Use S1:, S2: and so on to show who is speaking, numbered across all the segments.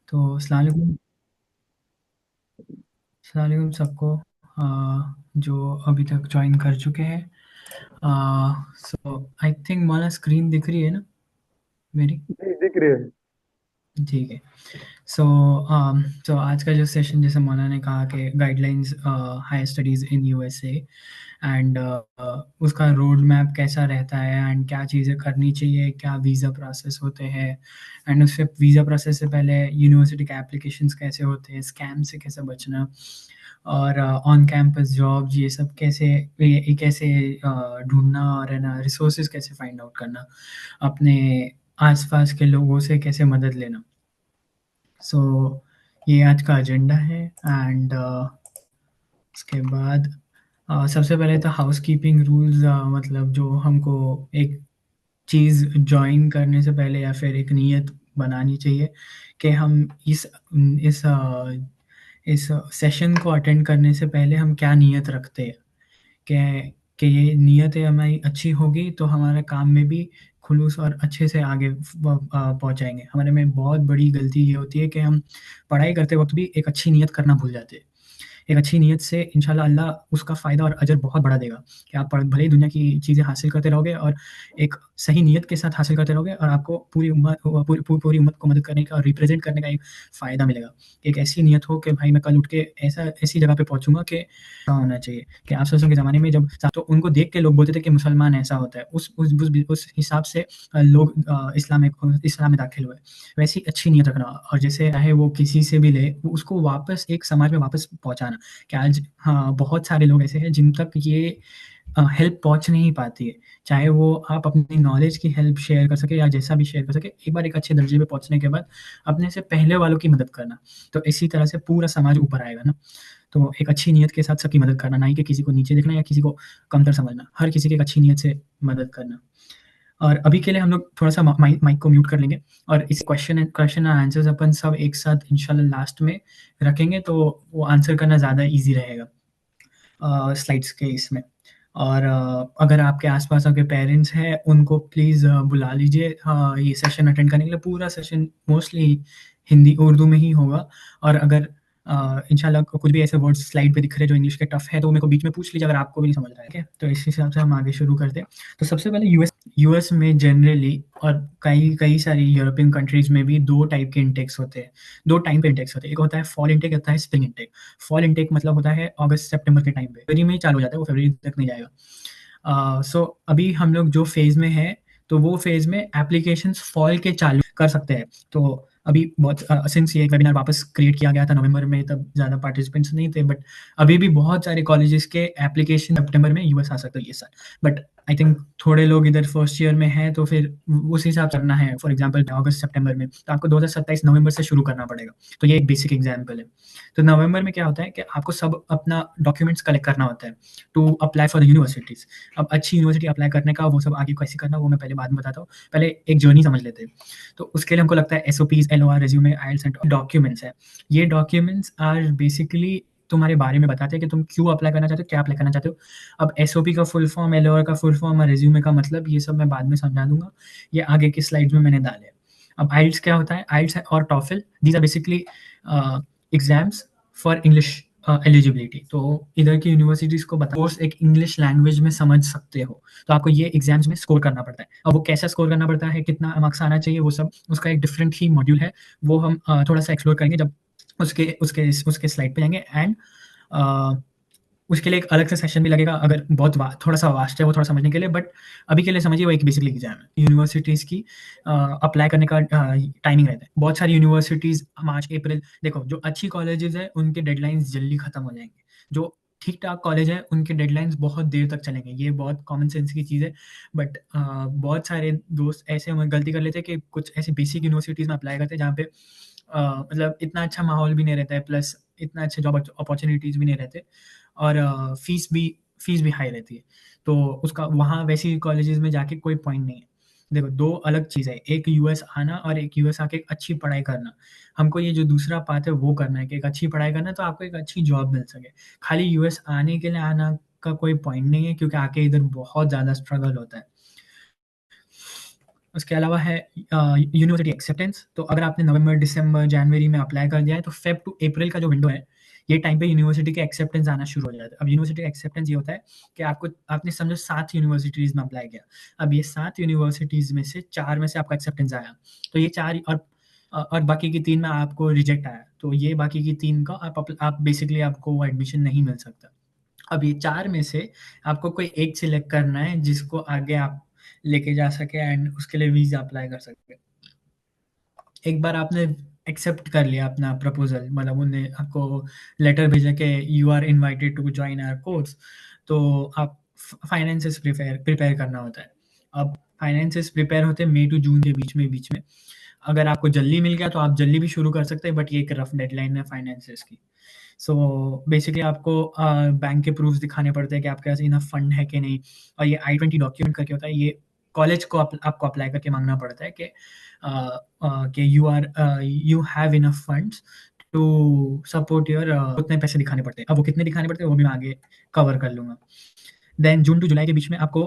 S1: तो अस्सलाम वालेकुम सबको, जो अभी तक ज्वाइन कर चुके हैं। सो आई थिंक मौलाना स्क्रीन दिख रही है ना मेरी?
S2: जी दिख रही है।
S1: ठीक है। सो आज का जो सेशन, जैसे मौलाना ने कहा कि guidelines higher studies in USA and उसका रोड मैप कैसा रहता है एंड क्या चीज़ें करनी चाहिए, क्या वीज़ा प्रोसेस होते हैं एंड उससे वीज़ा प्रोसेस से पहले यूनिवर्सिटी के एप्लीकेशंस कैसे होते हैं, स्कैम से कैसे बचना और ऑन कैंपस जॉब्स, ये सब कैसे, ये कैसे ढूँढना और है ना रिसोर्सेज़ कैसे फाइंड आउट करना, अपने आस-पास के लोगों से कैसे मदद लेना। सो ये आज का एजेंडा है एंड उसके बाद सबसे पहले तो हाउसकीपिंग रूल्स, मतलब जो हमको एक चीज़ जॉइन करने से पहले या फिर एक नीयत बनानी चाहिए कि हम इस इस सेशन को अटेंड करने से पहले हम क्या नीयत रखते हैं, कि ये नीयतें हमारी अच्छी होगी तो हमारे काम में भी खुलूस और अच्छे से आगे पहुँचाएँगे। हमारे में बहुत बड़ी गलती ये होती है कि हम पढ़ाई करते वक़्त भी एक अच्छी नीयत करना भूल जाते हैं। एक अच्छी नीयत से इंशाल्लाह अल्लाह उसका फ़ायदा और अजर बहुत बड़ा देगा, कि आप भले ही दुनिया की चीज़ें हासिल करते रहोगे और एक सही नीयत के साथ हासिल करते रहोगे और आपको पूरी उम्मत को मदद करने का और रिप्रेज़ेंट करने का एक फ़ायदा मिलेगा। एक ऐसी नीयत हो कि भाई मैं कल उठ के ऐसी जगह पे पहुँचूँगा कि होना चाहिए कि आप के ज़माने में जब तो उनको देख के लोग बोलते थे कि मुसलमान ऐसा होता है। उस हिसाब से लोग इस्लाम में दाखिल हुए। वैसी अच्छी नीयत रखना और जैसे चाहे वो किसी से भी ले, उसको वापस एक समाज में वापस पहुँचाना। कि आज हाँ, बहुत सारे लोग ऐसे हैं जिन तक ये हेल्प पहुँच नहीं पाती है। चाहे वो आप अपनी नॉलेज की हेल्प शेयर कर सकें या जैसा भी शेयर कर सकें, एक बार एक अच्छे दर्जे पे पहुँचने के बाद अपने से पहले वालों की मदद करना। तो इसी तरह से पूरा समाज ऊपर आएगा ना। तो एक अच्छी नीयत के साथ सबकी मदद करना, ना ही कि किसी को नीचे देखना या किसी को कमतर समझना। हर किसी की एक अच्छी नीयत से मदद करना। और अभी के लिए हम लोग थोड़ा-सा माइक को म्यूट कर लेंगे और इस क्वेश्चन एंड आंसर्स अपन सब एक साथ इंशाल्लाह लास्ट में रखेंगे, तो वो आंसर करना ज़्यादा ईज़ी रहेगा स्लाइड्स के इसमें। और अगर आपके आस-पास आपके पेरेंट्स हैं, उनको प्लीज़ बुला लीजिए ये सेशन अटेंड करने के लिए। पूरा सेशन मोस्टली हिंदी उर्दू में ही होगा और अगर इंशाल्लाह कुछ भी ऐसे वर्ड्स स्लाइड पे दिख रहे हैं जो इंग्लिश के टफ़ है, तो मेरे को बीच में पूछ लीजिए अगर आपको भी नहीं समझ रहा है, ठीक है? तो इस हिसाब से हम आगे शुरू करते हैं। तो सबसे पहले यूएस में जनरली और कई कई सारी यूरोपियन कंट्रीज़ में भी 2 टाइप के इंटेक्स होते हैं। 2 टाइम पे इंटेक्स होते हैं। एक होता है फॉल इंटेक, एक होता है स्प्रिंग इंटेक। फॉल इंटेक मतलब होता है अगस्त सितंबर के टाइम पे, फरवरी में ही चालू हो जाता है, वो फरवरी तक नहीं जाएगा। सो अभी हम लोग जो फ़ेज़ में हैं, तो वो फ़ेज़ में एप्लीकेशंस फॉल के चालू कर सकते हैं। तो अभी बहुत सिंस ये वेबिनार वापस क्रिएट किया गया था नवंबर में, तब ज़्यादा पार्टिसिपेंट्स नहीं थे, बट अभी भी बहुत सारे कॉलेजेस के एप्लीकेशन सितंबर में यूएस आ सकते हैं ये साल। बट आई थिंक थोड़े लोग इधर फर्स्ट ईयर में हैं, तो फिर उस हिसाब से करना है। फॉर एग्ज़ाम्पल अगस्त सितंबर में, तो आपको 2027 नवंबर से शुरू करना पड़ेगा। तो ये एक बेसिक एग्ज़ाम्पल है। तो नवंबर में क्या होता है कि आपको सब अपना डॉक्यूमेंट्स कलेक्ट करना होता है to apply for the universities. अब अच्छी यूनिवर्सिटी अप्लाई करने का वो सब आगे कैसे करना, वो मैं पहले बाद में बताता हूँ। पहले एक जर्नी समझ लेते हैं। तो उसके लिए हमको लगता है SOPs, LOR, resume, IELTS and documents है। ये डॉक्यूमेंट्स आर बेसिकली तुम्हारे बारे में बताते हैं कि तुम क्यों अप्लाई करना चाहते हो, क्या अप्लाई करना चाहते हो। अब एसओपी का फुल फॉर्म, एलओआर का फुल फॉर्म और रिज्यूमे का मतलब, ये सब मैं बाद में समझा दूँगा। ये आगे की स्लाइड्स में मैंने डाले हैं। अब आइल्स क्या होता है? आइल्स और TOEFL, these are basically exams for English eligibility. तो इधर की यूनिवर्सिटीज़ को कोर्स एक इंग्लिश लैंग्वेज में समझ सकते हो, तो आपको ये एग्ज़ाम्स में स्कोर करना पड़ता है। अब वो कैसा स्कोर करना पड़ता है, कितना मार्क्स आना चाहिए, वो सब उसका एक डिफरेंट ही मॉड्यूल है। वो हम थोड़ा-सा एक्सप्लोर करेंगे जब उसके स्लाइड पे जाएँगे एंड अ, उसके लिए एक अलग से सेशन भी लगेगा, अगर बहुत थोड़ा-सा वास्ट है वो थोड़ा समझने के लिए, बट अभी के लिए समझिए वो एक बेसिकली एग्ज़ाम है। यूनिवर्सिटीज़ की अप्लाई करने का टाइमिंग रहता है। बहुत सारी यूनिवर्सिटीज़ मार्च, अप्रैल, देखो जो अच्छी कॉलेजेज़ हैं उनके डेडलाइन्स जल्दी खत्म हो जाएँगे। जो ठीक-ठाक कॉलेज हैं उनके डेडलाइन्स बहुत देर तक चलेंगे। ये बहुत कॉमन सेंस की चीज़ है, बट बहुत सारे दोस्त ऐसे में गलती कर लेते हैं कि कुछ ऐसी बेसिक यूनिवर्सिटीज़ में अप्लाई करते हैं जहाँ पे मतलब इतना अच्छा माहौल भी नहीं रहता है, प्लस इतना अच्छे जॉब अपॉर्च्युनिटीज़ भी नहीं रहते और फ़ीस भी हाई रहती है। तो उसका वहाँ वैसी कॉलेजेस में जाके कोई पॉइंट नहीं है। देखो 2 अलग चीज़ है, एक यूएस आना और एक यूएस आके एक अच्छी पढ़ाई करना। हमको ये जो दूसरा पाथ है वो करना है कि एक अच्छी पढ़ाई करना है तो आपको एक अच्छी जॉब मिल सके। खाली यूएस आने के लिए आना का कोई पॉइंट नहीं है, क्योंकि आके इधर बहुत ज़्यादा स्ट्रगल होता है। उसके अलावा है यूनिवर्सिटी एक्सेप्टेंस। तो अगर आपने नवंबर, दिसंबर, जनवरी में अप्लाई कर दिया है, तो फेब टू अप्रैल का जो विंडो है, ये टाइम पे यूनिवर्सिटी के एक्सेप्टेंस आना शुरू हो जाता है। अब यूनिवर्सिटी एक्सेप्टेंस ये होता है कि आपने समझो 7 यूनिवर्सिटीज़ में अप्लाई किया। अब ये 7 यूनिवर्सिटीज़ में से 4 में से आपका एक्सेप्टेंस आया। तो ये 4 और बाकी की 3 में आपको रिजेक्ट आया। तो ये बाकी की 3 का आप बेसिकली आपको वो एडमिशन नहीं मिल सकता। अब ये 4 में से आपको कोई एक सिलेक्ट करना है जिसको आगे आप लेके जा सके एंड उसके लिए वीज़ा अप्लाई कर सके। एक बार आपने एक्सेप्ट कर लिया अपना प्रपोज़ल, मतलब उन्होंने आपको लेटर भेजा कि you are invited to join our course, तो आप फाइनेंसेस प्रिपेयर करना होता है। अब फाइनेंसेस प्रिपेयर होते हैं मई टू जून के बीच में। अगर आपको जल्दी मिल गया तो आप जल्दी भी शुरू कर सकते हैं, बट ये एक रफ डेडलाइन है फाइनेंसेस की। सो बेसिकली आपको बैंक के प्रूफ्स दिखाने पड़ते हैं कि आपके पास इनफ फंड है कि नहीं। और ये I-20 डॉक्यूमेंट करके होता है, ये कॉलेज को आपको अप्लाई करके मांगना पड़ता है कि you have enough funds to support your, उतने पैसे दिखाने पड़ते हैं। अब वो कितने दिखाने पड़ते हैं वो भी मैं आगे कवर कर लूँगा। देन जून टू जुलाई के बीच में आपको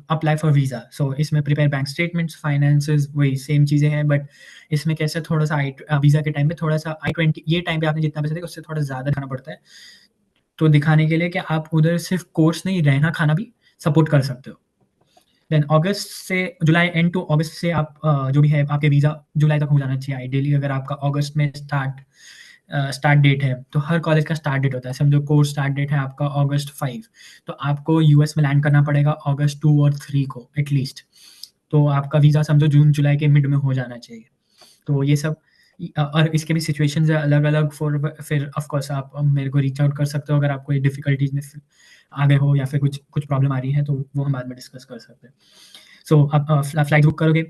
S1: अप्लाई फॉर वीज़ा। सो इसमें प्रिपेयर बैंक स्टेटमेंट्स, फाइनेंसेस, वही सेम चीज़ें हैं, बट इसमें कैसे थोड़ा-सा वीज़ा के टाइम पे थोड़ा-सा I-20 ये टाइम पे आपने जितना पैसा दिया उससे थोड़ा ज़्यादा दिखाना पड़ता है। तो दिखाने के लिए कि आप उधर सिर्फ़ कोर्स नहीं, रहना-खाना भी सपोर्ट कर सकते हो। देन अगस्त से जुलाई, एंड टू अगस्त से आप जो भी है आपके वीज़ा जुलाई तक हो जाना चाहिए आइडियली। अगर आपका अगस्त में स्टार्ट डेट है, तो हर कॉलेज का स्टार्ट डेट होता है। समझो कोर्स स्टार्ट डेट है आपका अगस्त 5, तो आपको यूएस में लैंड करना पड़ेगा अगस्त 2 और 3 को एटलीस्ट। तो आपका वीज़ा समझो जून-जुलाई के मिड में हो जाना चाहिए। तो ये सब और इसके भी सिचुएशंस है अलग-अलग। फिर ऑफ कोर्स आप मेरे को रीच आउट कर सकते हो अगर आप कोई डिफ़िकल्टीज़ में आ गए हो या फिर कुछ प्रॉब्लम आ रही है, तो वो हम बाद में डिस्कस कर सकते हैं। सो आप फ्लाइट बुक करोगे,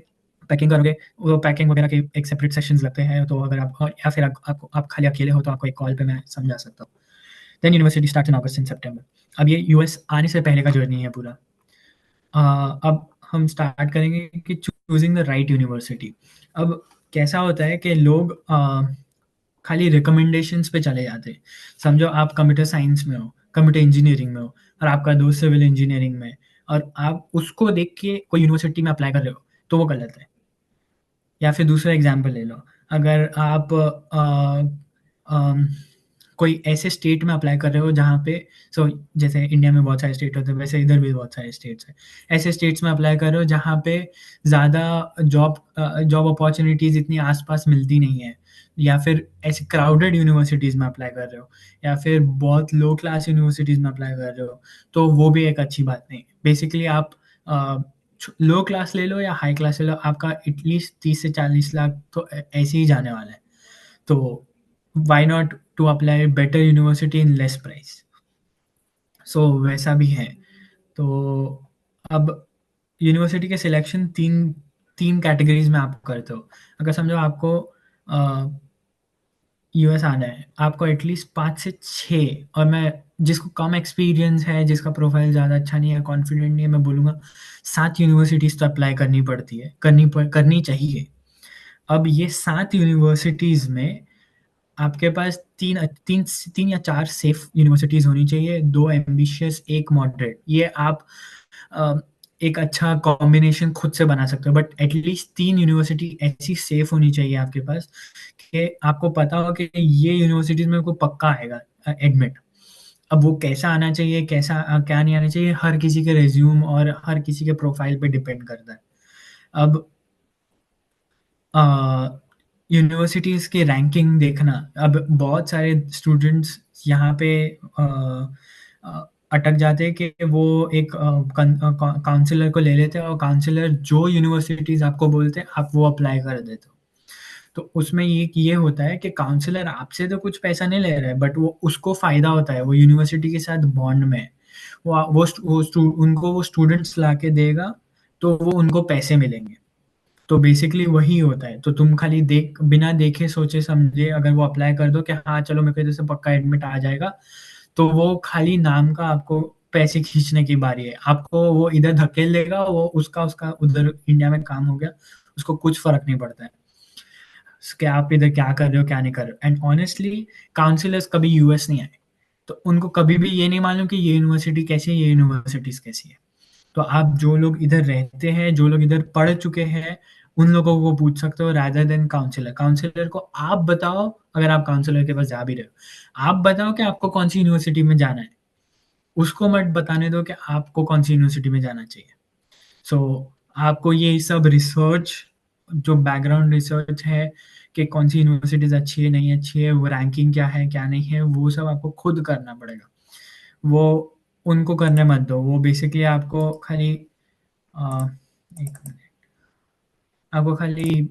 S1: पैकिंग करोगे, वो पैकिंग वगैरह के एक सेपरेट सेशंस लगते हैं, तो अगर आप या फिर आप खाली अकेले हो तो आपको एक कॉल पे मैं समझा सकता हूँ। Then university starts in August and September. अब ये यूएस आने से पहले का जर्नी है पूरा। अब हम स्टार्ट करेंगे कि चूज़िंग द राइट यूनिवर्सिटी। अब कैसा होता है कि लोग खाली रिकमेंडेशंस पे चले जाते हैं। समझो आप कंप्यूटर साइंस में हो, कंप्यूटर इंजीनियरिंग में हो और आपका दोस्त सिविल इंजीनियरिंग में है और आप उसको देख के कोई यूनिवर्सिटी में अप्लाई कर रहे हो, तो वो गलत है। या फिर दूसरा एग्ज़ाम्पल ले लो, अगर आप कोई ऐसे स्टेट में अप्लाई कर रहे हो जहाँ पे जैसे इंडिया में बहुत सारे स्टेट होते हैं, वैसे इधर भी बहुत सारे स्टेट्स हैं। ऐसे स्टेट्स में अप्लाई कर रहे हो जहाँ पे ज़्यादा जॉब अपॉर्च्युनिटीज़ इतनी आस-पास मिलती नहीं है, या फिर ऐसे क्राउडेड यूनिवर्सिटीज़ में अप्लाई कर रहे हो, या फिर बहुत लो क्लास यूनिवर्सिटीज़ में अप्लाई कर रहे हो, तो वो भी एक अच्छी बात नहीं। बेसिकली आप अ, लो क्लास ले लो या हाई क्लास ले लो, आपका एटलीस्ट 30 से 40 लाख तो ऐसे ही जाने वाला है। तो why not to apply better university in less price. So वैसा भी है। तो अब यूनिवर्सिटी के सिलेक्शन तीन तीन कैटेगरीज में आप करते हो। अगर समझो आपको यूएस आना है, आपको एटलीस्ट 5 से 6, और मैं जिसको कम एक्सपीरियंस है, जिसका प्रोफाइल ज़्यादा अच्छा नहीं है, कॉन्फिडेंट नहीं है, मैं बोलूँगा 7 यूनिवर्सिटीज़ तो अप्लाई करनी पड़ती है, करनी चाहिए। अब ये 7 यूनिवर्सिटीज़ में आपके पास 3 या 4 सेफ यूनिवर्सिटीज़ होनी चाहिए, 2 एम्बिशियस, 1 मॉडरेट। ये आप अ, एक अच्छा कॉम्बिनेशन खुद से बना सकते हो, बट एटलीस्ट 3 यूनिवर्सिटी ऐसी सेफ होनी चाहिए आपके पास कि आपको पता हो कि ये यूनिवर्सिटीज़ में को पक्का आएगा एडमिट। अब वो कैसा आना चाहिए, क्या नहीं आना चाहिए, हर किसी के रिज़्यूम और हर किसी के प्रोफाइल पे डिपेंड करता है। अब अ, यूनिवर्सिटीज़ की रैंकिंग देखना, अब बहुत सारे स्टूडेंट्स यहाँ पे अ अटक जाते हैं कि वो एक काउंसलर को ले लेते हैं और काउंसलर जो यूनिवर्सिटीज़ आपको बोलते हैं, आप वो अप्लाई कर देते हो। तो उसमें ये होता है कि काउंसलर आपसे तो कुछ पैसा नहीं ले रहा है, बट वो उसको फ़ायदा होता है, वो यूनिवर्सिटी के साथ बॉन्ड में है। उनको वो स्टूडेंट्स लाके देगा, तो वो उनको पैसे मिलेंगे। तो बेसिकली वही होता है। तो तुम खाली बिना देखे सोचे समझे अगर वो अप्लाई कर दो कि हाँ, चलो मेरे को इधर से पक्का एडमिट आ जाएगा, तो वो खाली नाम का आपको पैसे खींचने की बारी है। आपको वो इधर धकेल देगा, वो उसका उधर इंडिया में काम हो गया, उसको कुछ फ़र्क नहीं पड़ता है कि आप इधर क्या कर रहे हो, क्या नहीं कर रहे हो। एंड ऑनेस्टली काउंसलर्स कभी यूएस नहीं आए, तो उनको कभी भी ये नहीं मालूम कि ये यूनिवर्सिटी कैसी है, ये यूनिवर्सिटीज़ कैसी है। तो आप जो लोग इधर रहते हैं, जो लोग इधर पढ़ चुके हैं, उन लोगों को पूछ सकते हो रादर देन काउंसलर। काउंसलर को आप बताओ, अगर आप काउंसलर के पास जा भी रहे हो, आप बताओ कि आपको कौन-सी यूनिवर्सिटी में जाना है। उसको मत बताने दो कि आपको कौन-सी यूनिवर्सिटी में जाना चाहिए। सो आपको ये सब रिसर्च, जो बैकग्राउंड रिसर्च है कि कौन-सी यूनिवर्सिटीज़ अच्छी है, नहीं अच्छी है, वो रैंकिंग क्या है, क्या नहीं है, वो सब आपको खुद करना पड़ेगा। वो उनको करने मत दो। वो बेसिकली आपको खाली अ, एक मिनट, आपको खाली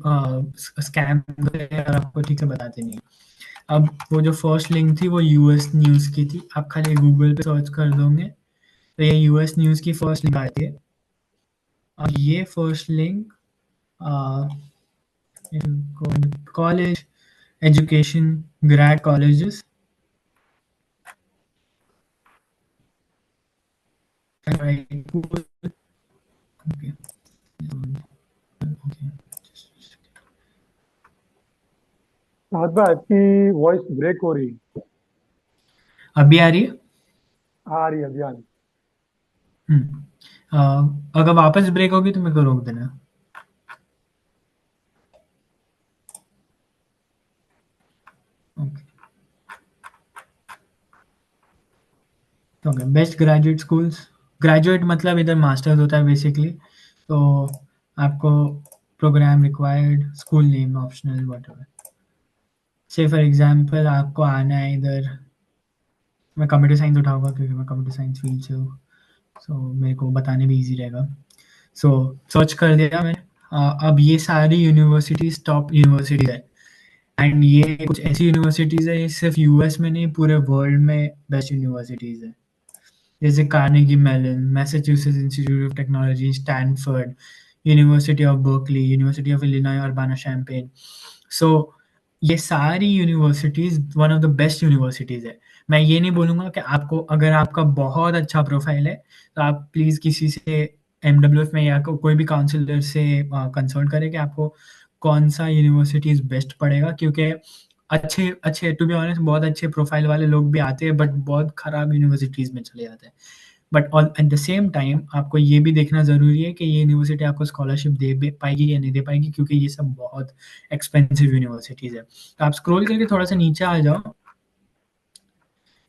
S1: स्कैम करके और आपको ठीक से बताते नहीं। अब वो जो फर्स्ट लिंक थी वो यूएस न्यूज़ की थी। आप खाली गूगल पे सर्च कर दोगे तो ये यूएस न्यूज़ की फर्स्ट लिंक आती है। और ये first link college education grade colleges
S2: साथ में आपकी वॉइस ब्रेक हो रही है।
S1: अभी आ रही है।
S2: आ रही है अभी आ रही
S1: अगर वापस ब्रेक होगी तो मेरे को रोक देना। Okay. Okay, best graduate schools. Graduate मतलब इधर मास्टर्स होता है बेसिकली। तो आपको programme required, school name optional, whatever. Say for example आपको आना है इधर, मैं कंप्यूटर साइंस उठाऊंगा क्योंकि मैं कंप्यूटर साइंस फील्ड से हूँ। सो मेरे को बताने में ईज़ी रहेगा। सो सर्च कर दिया मैंने। अब ये सारी यूनिवर्सिटीज़ टॉप यूनिवर्सिटीज़ है। एंड ये कुछ ऐसी यूनिवर्सिटीज़ है, ये सिर्फ यूएस में नहीं, पूरे वर्ल्ड में बेस्ट यूनिवर्सिटीज़ है। जैसे Carnegie Mellon, Massachusetts Institute of Technology, Stanford, University of Berkeley, University of Illinois Urbana Champaign. So ये सारी universities one of the best universities है। मैं ये नहीं बोलूँगा कि आपको, अगर आपका बहुत अच्छा प्रोफाइल है तो आप प्लीज़ किसी से एमडब्ल्यूएफ में या कोई भी काउंसलर से कंसल्ट करें कि आपको कौन सा यूनिवर्सिटीज़ बेस्ट पड़ेगा। क्योंकि अच्छे अच्छे टू बी ऑनेस्ट बहुत अच्छे प्रोफाइल वाले लोग भी आते हैं बट बहुत खराब यूनिवर्सिटीज़ में चले जाते हैं। But on at the same time आपको ये भी देखना ज़रूरी है कि ये यूनिवर्सिटी आपको स्कॉलरशिप दे भी पाएगी या नहीं दे पाएगी, क्योंकि ये सब बहुत एक्सपेंसिव यूनिवर्सिटीज़ है। तो आप स्क्रॉल करके थोड़ा-सा नीचे आ जाओ।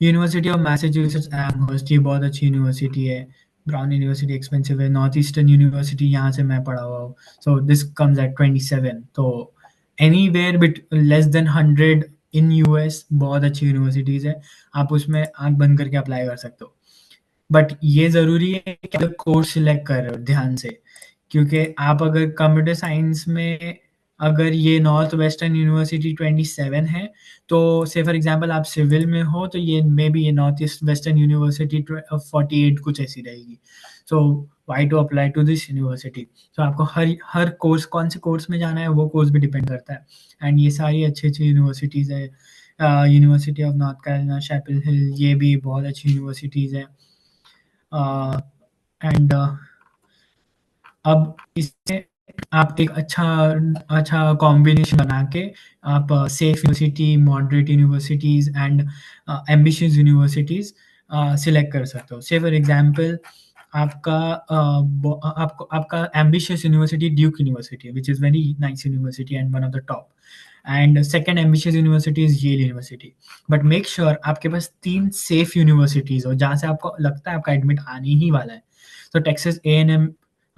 S1: यूनिवर्सिटी ऑफ मैसाचुसेट्स एमहर्स्ट, ये बहुत अच्छी यूनिवर्सिटी है। ब्राउन यूनिवर्सिटी एक्सपेंसिव है। नॉर्थ ईस्टर्न यूनिवर्सिटी यहाँ से मैं पढ़ा हुआ हूँ। So this comes at 27। तो anywhere bit less than 100 in US बहुत अच्छी यूनिवर्सिटीज़ है। आप उसमें आँख बंद करके अप्लाई कर सकते हो। बट ये ज़रूरी है कि आप कोर्स सिलेक्ट कर रहे हो ध्यान से, क्योंकि आप अगर कंप्यूटर साइंस में, अगर ये नॉर्थ वेस्टर्न यूनिवर्सिटी 27 है, तो से फॉर एग्जांपल आप सिविल में हो तो ये मे बी ये नॉर्थ ईस्ट वेस्टर्न यूनिवर्सिटी 48 कुछ ऐसी रहेगी। So why to apply to this university. तो आपको हर हर कोर्स, कौन से कोर्स में जाना है वो कोर्स भी डिपेंड करता है। एंड ये सारी अच्छी-अच्छी यूनिवर्सिटीज़ है। University of North Carolina Chapel Hill, ये भी बहुत अच्छी यूनिवर्सिटीज़ है। एंड अब इससे आप एक अच्छा अच्छा कॉम्बिनेशन बना के आप safe university, moderate universities and ambitious universities select कर सकते हो। से फॉर एग्जांपल आपका आपको आपका एम्बिशियस यूनिवर्सिटी ड्यूक यूनिवर्सिटी है, which is very nice university and one of the top. And second ambitious university is Yale University. But make sure आपके पास 3 safe universities हो, जहाँ से आपको लगता है आपका एडमिट आने ही वाला है। तो Texas A&M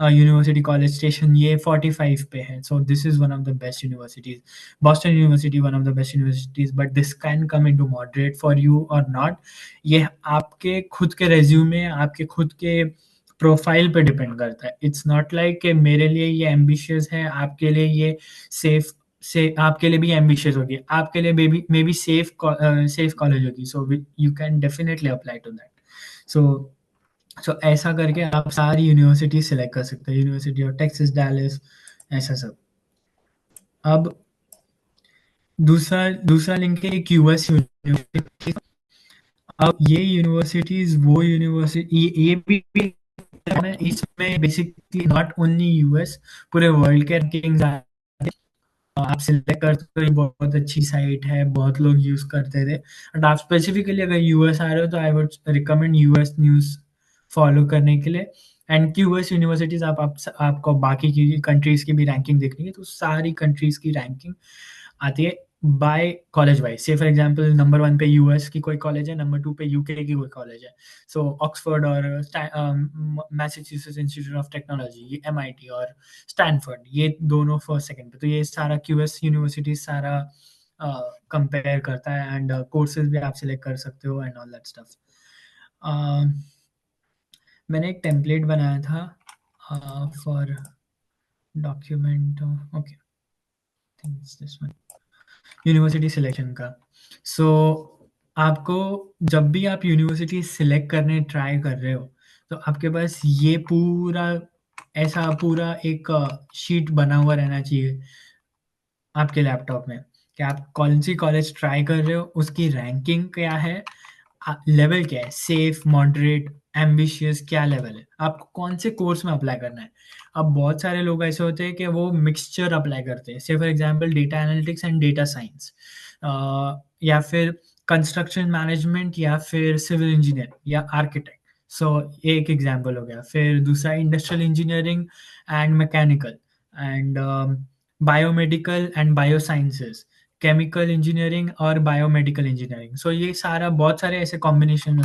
S1: university college station ये 45 पे है। So this is one of the best universities. Boston university one of the best universities, but this can come into moderate for you और नॉट। ये आपके खुद के रिज्यूमे, आपके खुद के प्रोफाइल पे डिपेंड करता है। इट्स नॉट लाइक कि मेरे लिए ये एम्बिशियस है, आपके लिए ये सेफ से आपके लिए भी एम्बिशियस होगी, आपके लिए मे बी सेफ कॉलेज होगी। So you can definitely apply to that. So ऐसा करके आप सारी यूनिवर्सिटी सिलेक्ट कर सकते हो। यूनिवर्सिटी ऑफ टेक्सास डैलस, ऐसा सब। अब दूसरा दूसरा लिंक है यूएस यूनिवर्सिटी। अब ये यूनिवर्सिटीज वो यूनिवर्सिटी ये भी है, इसमें बेसिकली नॉट ओनली यूएस, पूरे वर्ल्ड के रैंकिंग्स आप सिलेक्ट करते हो। ये बहुत अच्छी साइट है, बहुत लोग यूज करते थे। बट आप स्पेसिफिकली अगर यूएस आ रहे हो तो I would recommend US news follow करने के लिए। एंड क्यूएस यूनिवर्सिटीज़ आपको बाकी की कंट्रीज़ की भी रैंकिंग देखनी है, तो सारी कंट्रीज़ की रैंकिंग आती है बाय कॉलेज वाइज़। से फॉर एग्ज़ाम्पल नंबर 1 पे यूएस की कोई कॉलेज है, नंबर 2 पे यूके की कोई कॉलेज है। सो ऑक्सफोर्ड और मैसाचुसेट्स इंस्टीट्यूट ऑफ टेक्नोलॉजी, ये एमआईटी और स्टैनफोर्ड, ये दोनों फर्स्ट सेकंड पे। तो ये सारा क्यूएस यूनिवर्सिटी सारा कंपेयर करता है एंड कोर्सेज़ भी आप सिलेक्ट कर सकते हो एंड ऑल दैट स्टफ। मैंने एक टेम्पलेट बनाया था for document, okay, thinks this one, university selection का। सो आपको जब भी आप यूनिवर्सिटी सिलेक्ट करने ट्राई कर रहे हो, तो आपके पास ये पूरा ऐसा पूरा एक शीट बना हुआ रहना चाहिए आपके लैपटॉप में कि आप कौन सी कॉलेज ट्राई कर रहे हो, उसकी रैंकिंग क्या है, लेवल क्या है, सेफ, मॉडरेट, एम्बिशियस, क्या लेवल है, आपको कौन से कोर्स में अप्लाई करना है। अब बहुत सारे लोग ऐसे होते हैं कि वो मिक्सचर अप्लाई करते हैं, से for example data analytics and data science, या फिर कंस्ट्रक्शन मैनेजमेंट, या फिर सिविल इंजीनियर या आर्किटेक्ट। सो एक एग्जांपल हो गया। फिर दूसरा industrial engineering and mechanical and biomedical and biosciences, chemical engineering और बायोमेडिकल इंजीनियरिंग। सो ये सारा बहुत सारे ऐसे कॉम्बिनेशन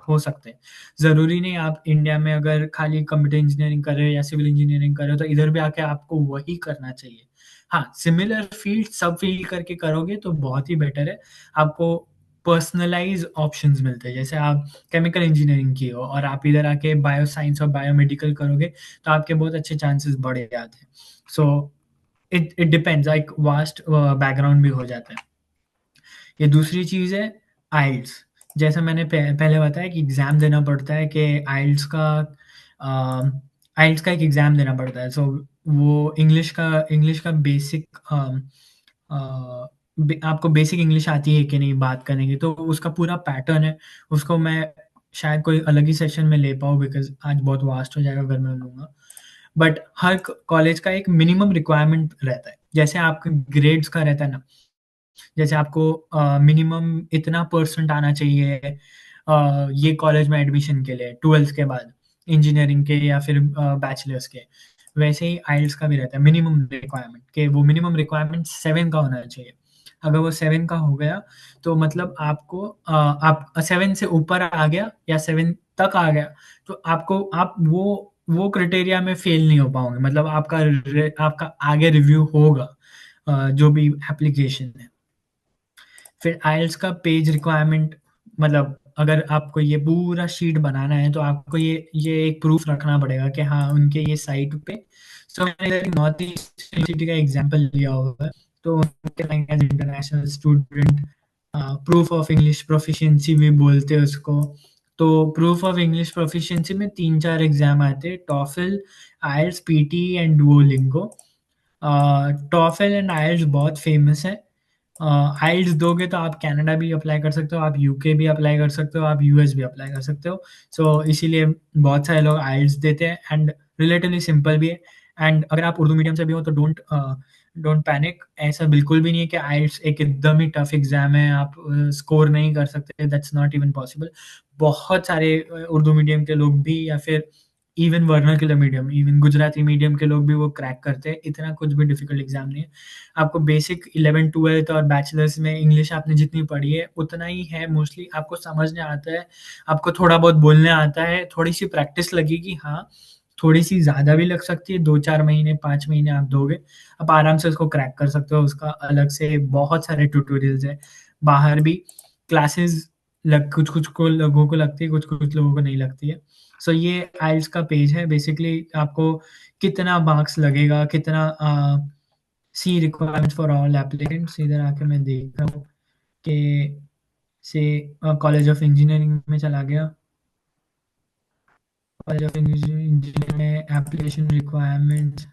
S1: हो सकते हैं। ज़रूरी नहीं आप इंडिया में अगर खाली कंप्यूटर इंजीनियरिंग कर रहे हो या सिविल इंजीनियरिंग कर रहे हो तो इधर भी आके आपको वही करना चाहिए। हाँ, सिमिलर फील्ड सब फील्ड करके करोगे तो बहुत ही बेटर है। आपको पर्सनलाइज ऑप्शंस मिलते हैं। जैसे आप केमिकल इंजीनियरिंग की हो और आप इधर आके बायोसाइंस और बायोमेडिकल करोगे तो आपके बहुत अच्छे चांसेस बढ़ जाते हैं। सो इट डिपेंड्स, एक वास्ट बैकग्राउंड भी हो जाता है। ये दूसरी चीज़ है आइल्स। जैसा मैंने पहले बताया कि एग्ज़ाम देना पड़ता है, कि आइल्स का एक एग्ज़ाम देना पड़ता है। सो वो इंग्लिश का बेसिक आपको बेसिक इंग्लिश आती है कि नहीं बात करने की, तो उसका पूरा पैटर्न है। उसको मैं शायद कोई अलग ही सेशन में ले पाऊँ बिकॉज़ आज बहुत वास्ट हो जाएगा अगर मैं लूँगा। बट हर कॉलेज का एक मिनिमम रिक्वायरमेंट रहता है। जैसे आपके ग्रेड्स का रहता है ना, जैसे आपको मिनिमम इतना परसेंट आना चाहिए ये कॉलेज में एडमिशन के लिए 12th के बाद, इंजीनियरिंग के या फिर बैचलर्स के। वैसे ही आइल्स का भी रहता है मिनिमम रिक्वायरमेंट, कि वो मिनिमम रिक्वायरमेंट 7 का होना चाहिए। अगर वो 7 का हो गया तो मतलब आपको आप 7 से ऊपर आ गया या 7 तक आ गया तो आप वो क्राइटेरिया में फेल नहीं हो पाओगे, मतलब आपका आगे रिव्यू होगा जो भी एप्लीकेशन है। फिर आइल्स का पेज रिक्वायरमेंट, मतलब अगर आपको ये पूरा शीट बनाना है तो आपको ये एक प्रूफ रखना पड़ेगा कि हाँ उनके ये साइट पे। सो मैंने इधर नॉर्थ ईस्ट यूनिवर्सिटी का एग्जांपल लिया हुआ है, तो उनके as international student proof of English proficiency भी बोलते हैं उसको। तो प्रूफ ऑफ इंग्लिश प्रोफिशिएंसी में 3-4 एग्जाम आते हैं, टॉफल, आइल्स, पीटी एंड डुओलिंगो। टॉफल एंड आइल्स बहुत फेमस है। आइल्स दोगे तो आप कनाडा भी अप्लाई कर सकते हो, आप यूके भी अप्लाई कर सकते हो, आप यूएस भी अप्लाई कर सकते हो। सो इसीलिए बहुत सारे लोग आइल्स देते हैं एंड रिलेटिवली सिंपल भी है। एंड अगर आप उर्दू मीडियम से भी हो तो डोंट पैनिक, ऐसा बिल्कुल भी नहीं है कि आइल्स एक एकदम ही टफ एग्जाम है, आप स्कोर नहीं कर सकते, दैट्स नॉट इवन पॉसिबल। बहुत सारे उर्दू मीडियम के लोग भी या फिर even vernacular medium, even Gujarati medium के लोग भी वो क्रैक करते हैं। इतना कुछ भी डिफिकल्ट एग्जाम नहीं है। आपको बेसिक 11th-12th और बैचलर्स में इंग्लिश आपने जितनी पढ़ी है उतना ही है, मोस्टली आपको समझने आता है, आपको थोड़ा बहुत बोलने आता है, थोड़ी-सी प्रैक्टिस लगेगी, हाँ, थोड़ी-सी ज़्यादा भी लग सकती है, 2-4 महीने, 5 महीने आप दोगे, आप आराम से उसको क्रैक कर सकते हो। उसका अलग से बहुत सारे ट्यूटोरियल्स हैं, बाहर भी क्लासेस लग कुछ-कुछ को लोगों को लगती है, कुछ-कुछ लोगों को नहीं लगती है। सो ये आइल्स का पेज है, बेसिकली आपको कितना मार्क्स लगेगा, कितना सी रिक्वायरमेंट्स फॉर ऑल एप्लीकेंट्स, इधर आके मैं देख रहा हूँ कि से कॉलेज ऑफ इंजीनियरिंग में चला गया। कॉलेज ऑफ इंजीनियरिंग में application requirements,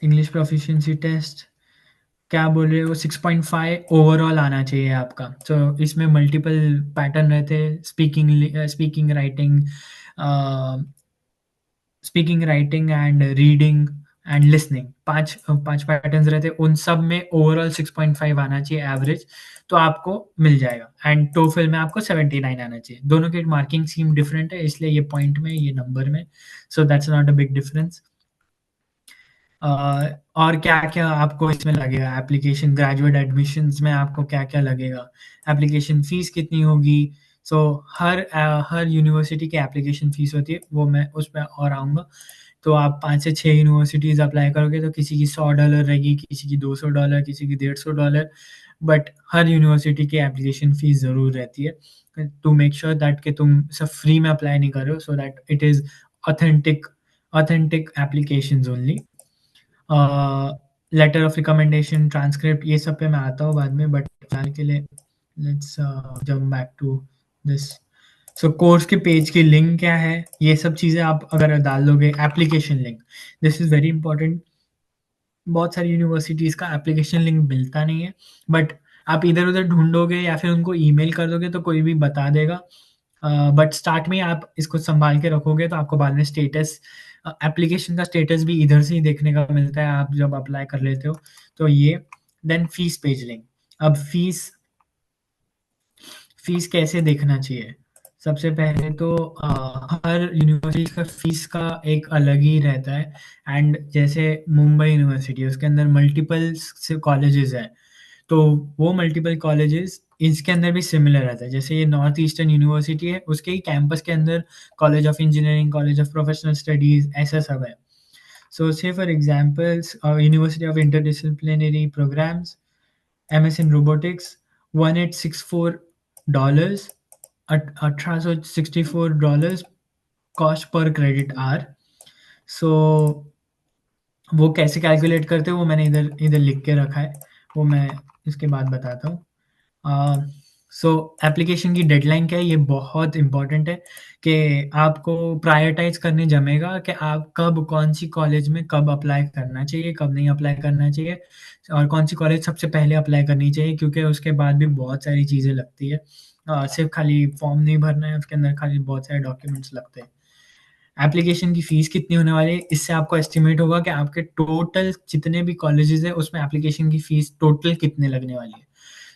S1: English proficiency test क्या बोल रहे हो, 6.5 ओवरऑल आना चाहिए आपका। तो इसमें मल्टीपल पैटर्न रहते हैं, speaking, writing and reading and listening, 5 patterns रहते हैं, उन सब में ओवरऑल 6.5 आना चाहिए एवरेज, तो आपको मिल जाएगा। एंड टोफिल में आपको 79 आना चाहिए। दोनों की मार्किंग स्कीम डिफरेंट है, इसलिए ये पॉइंट में, ये नंबर में, so that's not a big difference. और क्या-क्या आपको इसमें लगेगा एप्लीकेशन, ग्रेजुएट एडमिशन्स में आपको क्या-क्या लगेगा, एप्लीकेशन फ़ीस कितनी होगी? सो हर यूनिवर्सिटी की एप्लीकेशन फ़ीस होती है, वो मैं उस पे और आऊँगा। तो आप 5 से 6 यूनिवर्सिटीज़ अप्लाई करोगे तो किसी की $100 रहेगी, किसी की $200, किसी की $150, बट हर यूनिवर्सिटी की एप्लीकेशन फ़ीस ज़रूर रहती है टू मेक श्योर दैट कि तुम सब फ्री में अप्लाई नहीं कर रहे हो, so that it is authentic authentic applications only. Letter of recommendation, transcript, ये सब पे मैं आता हूँ बाद में, बट फिलहाल के लिए let's jump back to this. So course के पेज की लिंक क्या है, ये सब चीज़ें आप अगर डाल दोगे, application link, this is very important. बहुत सारी यूनिवर्सिटीज़ का एप्लीकेशन लिंक मिलता नहीं है, बट आप इधर-उधर ढूँढोगे या फिर उनको ईमेल कर दोगे तो कोई भी बता देगा। बट स्टार्ट में आप इसको सँभाल के रखोगे तो आपको बाद में स्टेटस, एप्लीकेशन का स्टेटस भी इधर से ही देखने का मिलता है, आप जब अप्लाई कर लेते हो। तो ये देन फीस पेज लिंक। अब फीस कैसे देखना चाहिए? सबसे पहले तो हर यूनिवर्सिटी का फीस का एक अलग ही रहता है। एंड जैसे मुंबई यूनिवर्सिटी है, उसके अंदर मल्टीपल से कॉलेजेस हैं, तो वो मल्टीपल कॉलेजेस इसके अंदर भी सिमिलर रहता है। जैसे ये नॉर्थ ईस्टर्न यूनिवर्सिटी है, उसके ही कैंपस के अंदर college of engineering, college of professional studies, ऐसा सब है। So say for examples university of interdisciplinary programs, MS in robotics, $1864, $1864 cost per credit hour. So वो कैसे कैलकुलेट करते हैं वो मैंने इधर इधर लिख के रखा है, वो मैं इसके बाद बताता हूँ। सो एप्लीकेशन की डेडलाइन क्या है, ये बहुत इम्पोर्टेंट है कि आपको प्रायोरिटाइज़ करने जमेगा कि आप कब कौन-सी कॉलेज में कब अप्लाई करना चाहिए, कब नहीं अप्लाई करना चाहिए, और कौन-सी कॉलेज सबसे पहले अप्लाई करनी चाहिए, क्योंकि उसके बाद भी बहुत सारी चीज़ें लगती है। सिर्फ़ खाली फॉर्म नहीं भरना है, उसके अंदर खाली बहुत सारे डॉक्यूमेंट्स लगते हैं। एप्लीकेशन की फ़ीस कितनी होने वाली है, इससे आपको एस्टिमेट होगा कि आपके टोटल जितने भी कॉलेजेस हैं, उसमें एप्लीकेशन की फ़ीस टोटल कितने लगने वाली है।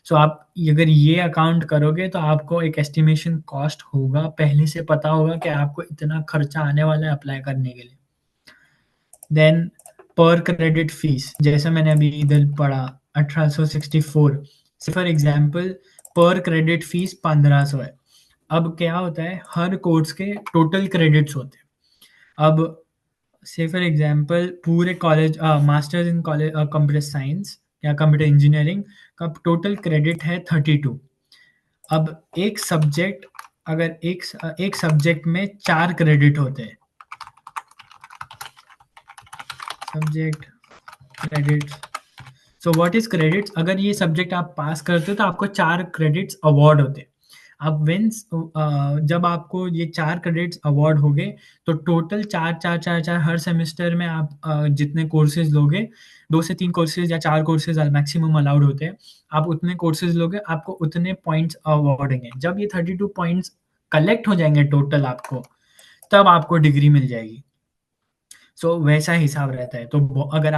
S1: सो आप अगर ये अकाउंट करोगे तो आपको एक एस्टिमेशन कॉस्ट होगा, पहले से पता होगा कि आपको इतना खर्चा आने वाला है अप्लाई करने के लिए। देन पर क्रेडिट फीस, जैसे मैंने अभी इधर पढ़ा 1864, फॉर एग्जांपल पर क्रेडिट फीस 1500 है। अब क्या होता है, हर कोर्स के टोटल क्रेडिट्स होते हैं। अब से फॉर एग्जांपल पूरे college, masters in college computer science या कंप्यूटर इंजीनियरिंग का टोटल क्रेडिट है 32। अब एक सब्जेक्ट, अगर एक सब्जेक्ट में 4 क्रेडिट होते हैं, subject credits, so what is credits, अगर ये सब्जेक्ट आप पास करते हो तो आपको 4 क्रेडिट्स अवार्ड होते हैं। अब जब आपको ये 4 क्रेडिट्स अवार्ड हो गए, तो टोटल 4, 4, 4, 4 हर सेमेस्टर में आप जितने कोर्सेज़ लोगे, 2 से 3 कोर्सेज़ या 4 कोर्सेज़ मैक्सिमम अलाउड होते हैं। आप उतने कोर्सेज़ लोगे, आपको उतने पॉइंट्स अवार्ड होंगे। जब ये 32 पॉइंट्स कलेक्ट हो जाएँगे टोटल आपको, तब आपको डिग्री मिल जाएगी। सो वैसा हिसाब रहता है। तो अगर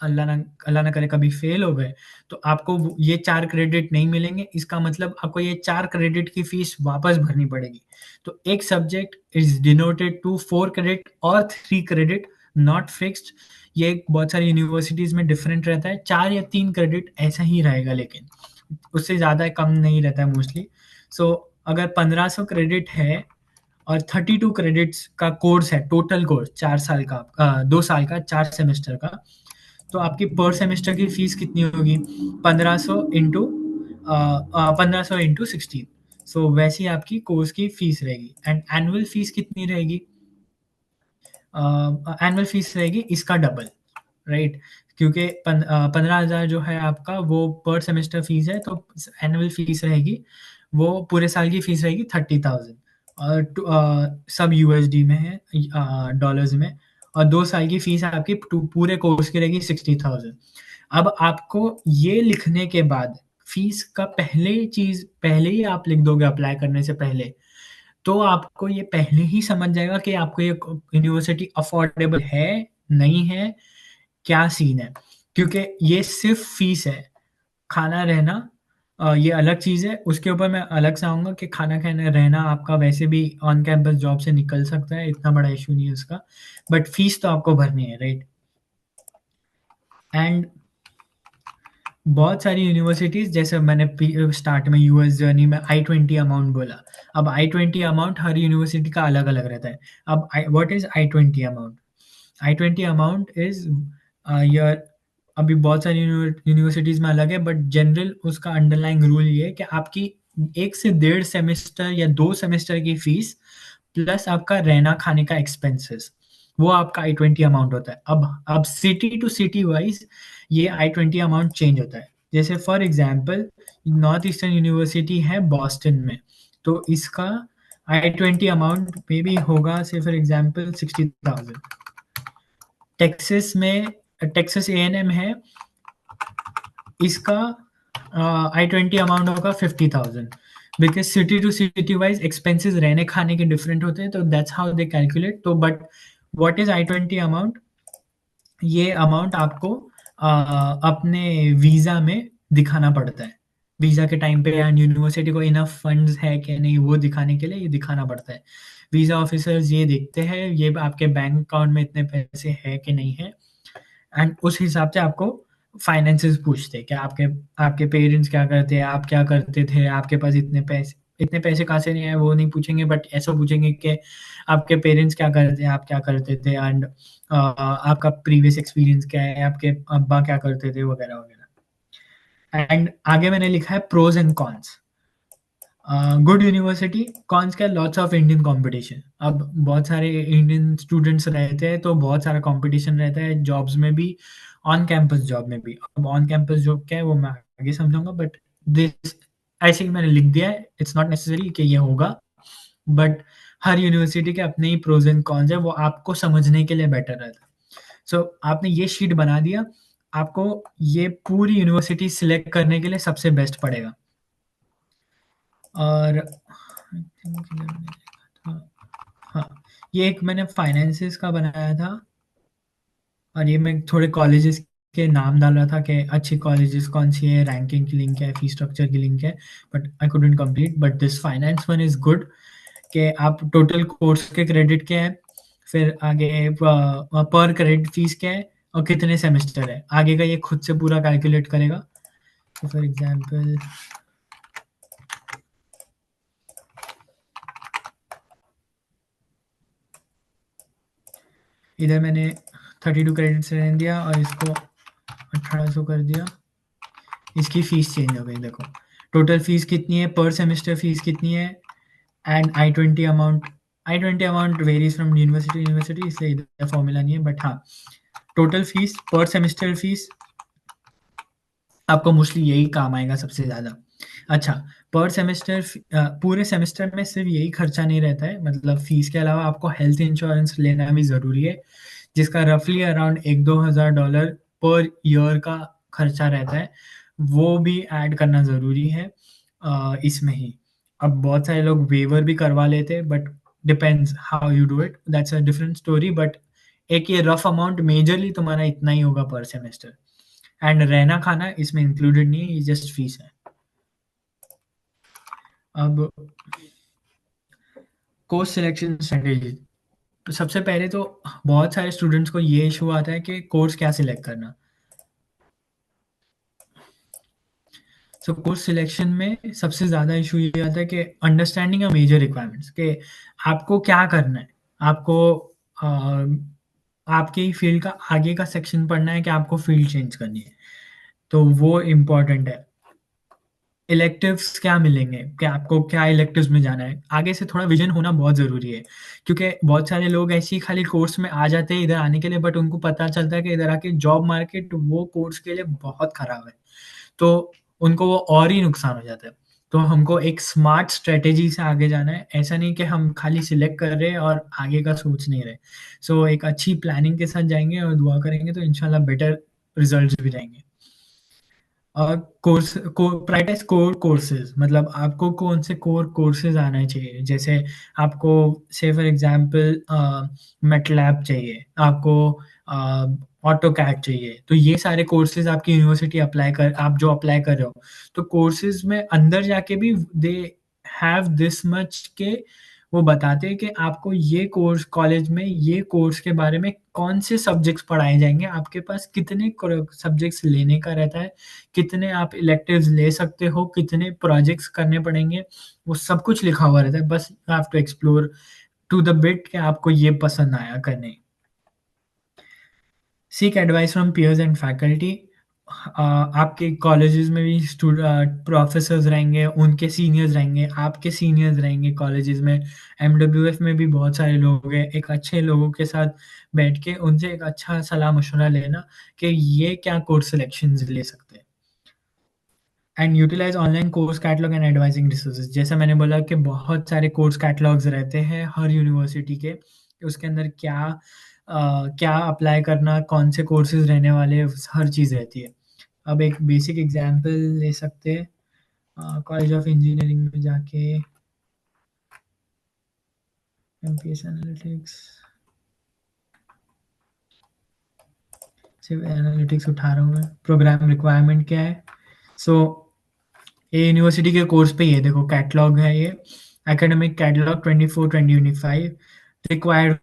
S1: अल्लाह ना करे कभी फेल हो गए, तो आपको ये 4 क्रेडिट नहीं मिलेंगे, इसका मतलब आपको ये 4 क्रेडिट की फीस वापस भरनी पड़ेगी। तो एक subject is denoted to 4 credit और 3 क्रेडिट, नॉट फिक्स्ड। ये बहुत सारी यूनिवर्सिटीज़ में डिफरेंट रहता है, 4 या 3 क्रेडिट ऐसा ही रहेगा, लेकिन उससे ज़्यादा कम नहीं रहता है मोस्टली। सो अगर 1500 क्रेडिट है और 32 क्रेडिट्स का कोर्स है, टोटल कोर्स 4 साल का, 2 साल का, 4 सेमेस्टर का, तो आपकी पर सेमेस्टर की फीस कितनी होगी? 1500 इंटू 1500 इंटू 16। सो वैसी आपकी कोर्स की फीस रहेगी। एंड एनुअल फीस कितनी रहेगी? एनुअल फीस रहेगी इसका डबल, राइट? क्योंकि 15,000 जो है आपका वो पर सेमेस्टर फीस है, तो एनुअल फीस रहेगी, वो पूरे साल की फीस रहेगी 30,000, और सब यूएसडी में है, डॉलर्स में, और 2 साल की फीस आपकी पूरे कोर्स की रहेगी 60,000। अब आपको ये लिखने के बाद फीस का पहले ही आप लिख दोगे अप्लाई करने से पहले, तो आपको ये पहले ही समझ जाएगा कि आपको ये यूनिवर्सिटी अफोर्डेबल है नहीं है, क्या सीन है? क्योंकि ये सिर्फ़ फ़ीस है, खाना रहना ये अलग चीज़ है, उसके ऊपर मैं अलग से आऊँगा कि खाना खाना रहना आपका वैसे भी ऑन कैंपस जॉब से निकल सकता है, इतना बड़ा इश्यू नहीं है उसका, बट फ़ीस तो आपको भरनी है, राइट? एंड बहुत सारी यूनिवर्सिटीज़ जैसे मैंने स्टार्ट में यूएस जर्नी में आई-20 अमाउंट बोला। अब आई-20 अमाउंट हर यूनिवर्सिटी का अलग-अलग रहता है। अब व्हाट इज़ आई-20 अमाउंट? आई-20 अमाउंट इज़ योर अभी बहुत सारी यूनिवर्सिटीज़ में अलग है बट जनरल उसका अंडरलाइंग रूल ये है कि आपकी 1 से डेढ़ सेमेस्टर या 2 सेमेस्टर की फीस प्लस आपका रहना-खाने का एक्सपेंसेस, वो आपका आई-20 अमाउंट होता है। अब सिटी टू सिटी वाइज़ ये आई-20 अमाउंट चेंज होता है। जैसे for example North eastern University है बॉस्टन में, तो इसका आई-20 अमाउंट मे बी होगा से फॉर एग्ज़ाम्पल 60,000। टेक्सास में टेक्सास ए-एन-एम है, इसका आई-20 अमाउंट होगा 50,000 because city to city wise expenses रहने-खाने के डिफरेंट होते हैं, तो दैट्स हाउ दे कैलकुलेट। तो बट व्हाट इज़ आई-20 अमाउंट? ये अमाउंट आपको अपने वीज़ा में दिखाना पड़ता है। वीज़ा के टाइम पे एंड यूनिवर्सिटी को इनफ फंड्स है कि नहीं वो दिखाने के लिए ये दिखाना पड़ता है। वीज़ा ऑफिसर्स ये देखते हैं, ये आपके बैंक अकाउंट में इतने पैसे हैं कि नहीं है एंड उस हिसाब से आपको फाइनेंसेस पूछते हैं कि आपके आपके पेरेंट्स क्या करते हैं, आप क्या करते थे, आपके पास इतने पैसे कहाँ से नहीं आए वो नहीं पूछेंगे बट ऐसा पूछेंगे कि आपके पेरेंट्स क्या करते हैं, आप क्या करते थे एंड आपका प्रीवियस एक्सपीरियंस क्या है, आपके अब्बा क्या करते थे वगैरह, वगैरह। एंड आगे मैंने लिखा है pros and cons. Good university, cons क्या लॉट्स ऑफ इंडियन कंपटीशन। अब बहुत सारे इंडियन स्टूडेंट्स रहते हैं तो बहुत सारा कंपटीशन रहता है जॉब्स में भी, ऑन कैंपस जॉब में भी। अब ऑन कैंपस जॉब क्या है वो मैं आगे समझाऊंगा बट दिस ऐसे ही मैंने लिख दिया है, इट्स नॉट नेसेसरी कि ये होगा बट हर यूनिवर्सिटी के अपने ही प्रोज एंड कॉन्स है, वो आपको समझने के लिए बेटर रहता है। सो आपने ये शीट बना दिया, आपको ये पूरी यूनिवर्सिटी सिलेक्ट करने के लिए सबसे बेस्ट पड़ेगा। और आई थिंक ये मैंने लिखा था, हाँ, ये एक मैंने फाइनेंसेस का बनाया था और ये मैं थोड़े कॉलेजेस के नाम डाल रहा था कि अच्छी कॉलेजेस कौन सी है, रैंकिंग की लिंक है, फी स्ट्रक्चर की लिंक है, but I couldn't complete. But this finance one is good कि आप टोटल कोर्स के क्रेडिट क्या है, फिर आगे पर क्रेडिट फीस क्या है और कितने सेमेस्टर है, आगे का ये खुद से पूरा कैलकुलेट करेगा। तो फॉर एग्जांपल इधर मैंने 32 क्रेडिट्स रहने दिया और इसको 1800 कर दिया। इसकी फ़ीस चेंज हो गई, देखो टोटल फ़ीस कितनी है, पर सेमेस्टर फ़ीस कितनी है एंड आई-20 amount varies from university to university, इसलिए इधर फॉर्मूला नहीं है बट हाँ, total fees per semester fees आपको मोस्टली यही काम आएगा सबसे ज़्यादा। अच्छा, पर सेमेस्टर पूरे सेमेस्टर में सिर्फ़ यही खर्चा नहीं रहता है, मतलब फ़ीस के अलावा आपको हेल्थ इंश्योरेंस लेना भी ज़रूरी है, जिसका रफ़ली अराउंड 1-2 हज़ार डॉलर पर ईयर का खर्चा रहता है, वो भी ऐड करना ज़रूरी है इसमें ही। अब बहुत सारे लोग वेवर भी करवा लेते हैं but depends how you do it, that's a different story but एक ये रफ़ अमाउंट मेजरली तुम्हारा इतना ही होगा पर सेमेस्टर एंड रहना-खाना इसमें इंक्लूडेड नहीं है, ये जस्ट फीस है। अब कोर्स सिलेक्शन स्ट्रैटेजी, तो सबसे पहले तो बहुत सारे स्टूडेंट्स को ये इशू आता है कि कोर्स क्या सिलेक्ट करना। सो कोर्स सिलेक्शन में सबसे ज़्यादा इशू ये आता है कि अंडरस्टैंडिंग अ मेजर रिक्वायरमेंट्स कि आपको क्या करना है। आपको अ, आपके ही फील्ड का आगे का सेक्शन पढ़ना है कि आपको फील्ड चेंज करनी है, तो वो इम्पोर्टेंट है। इलेक्टिव्स क्या मिलेंगे, कि आपको क्या इलेक्टिव्स में जाना है, आगे से थोड़ा विज़न होना बहुत ज़रूरी है, क्योंकि बहुत सारे लोग ऐसे ही खाली कोर्स में आ जाते हैं इधर आने के लिए बट उनको पता चलता है कि इधर आके जॉब मार्केट वो कोर्स के लिए बहुत ख़राब है, तो उनको वो और ही नुकसान हो जाता है। तो हमको एक स्मार्ट स्ट्रैटेजी से आगे जाना है, ऐसा नहीं कि हम खाली सिलेक्ट कर रहे हैं और आगे का सोच नहीं रहे। सो एक अच्छी प्लानिंग के साथ जाएँगे और दुआ करेंगे तो इंशाल्लाह बेटर रिज़ल्ट्स भी रहेंगे। कोर्स को प्रायोरिटाइज कोर कोर्सेज, मतलब आपको कौन से कोर कोर्सेज आने चाहिए। जैसे आपको से फॉर एग्जांपल मैटलैब चाहिए, आपको ऑटो कैड चाहिए, तो ये सारे कोर्सेज आपकी यूनिवर्सिटी अप्लाई कर आप जो अप्लाई कर रहे हो, तो कोर्सेज में अंदर जाके भी दे हैव दिस मच के वो बताते हैं कि आपको ये कोर्स कॉलेज में ये कोर्स के बारे में कौन से सब्जेक्ट्स पढ़ाए जाएंगे, आपके पास कितने सब्जेक्ट्स लेने का रहता है, कितने आप इलेक्टिव्स ले सकते हो, कितने प्रोजेक्ट्स करने पड़ेंगे, वो सब कुछ लिखा हुआ रहता है। बस you have to explore to the bit कि आपको ये पसंद आया करने। Seek advice from peers and faculty. आपके कॉलेजेस में भी प्रोफेसर्स रहेंगे, उनके सीनियर्स रहेंगे, आपके सीनियर्स रहेंगे कॉलेजेस में। एमडब्ल्यूएफ में भी बहुत सारे लोग हैं, एक अच्छे लोगों के साथ बैठ के उनसे एक अच्छा सलाह मशवरा लेना कि ये क्या कोर्स सिलेक्शंस ले सकते हैं। And utilize online course catalogue and advising resources. जैसे मैंने बोला कि बहुत सारे कोर्स कैटलॉग्स रहते हैं हर यूनिवर्सिटी के, उसके अंदर क्या अप्लाई करना, कौन से कोर्सेज रहने वाले, हर चीज़ रहती है। अब एक बेसिक एग्जांपल ले सकते हैं, कॉलेज ऑफ इंजीनियरिंग में जाके एमपीएस एनालिटिक्स, सिर्फ एनालिटिक्स उठा रहा हूँ मैं। प्रोग्राम रिक्वायरमेंट क्या है? सो ये यूनिवर्सिटी के कोर्स पे ये देखो कैटलॉग है, ये एकेडमिक कैटलॉग 24-2025 रिक्वायर्ड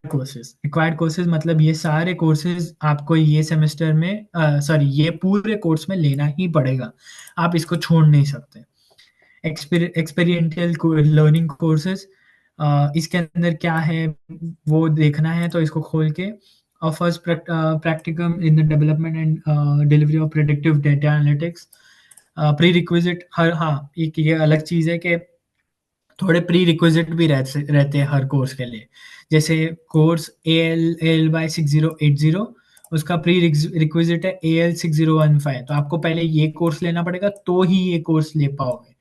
S1: कोर्सेज मतलब ये सारे कोर्सेज आपको ये सेमेस्टर में सॉरी ये पूरे कोर्स में लेना ही पड़ेगा, आप इसको छोड़ नहीं सकते। एक्सपेरिमेंटल लर्निंग कोर्सेज, इसके अंदर क्या है वो देखना है तो इसको खोल के offers practicum in the development and delivery of predictive data analytics. Prerequisite हर, हाँ एक ये अलग चीज़ है कि थोड़े प्री रिक्विजिट भी रहते हैं हर कोर्स के लिए। जैसे कोर्स AL बाय 6080, उसका प्री रिक्विजिट है AL 6015, तो आपको पहले ये कोर्स लेना पड़ेगा तो ही ये कोर्स ले पाओगे,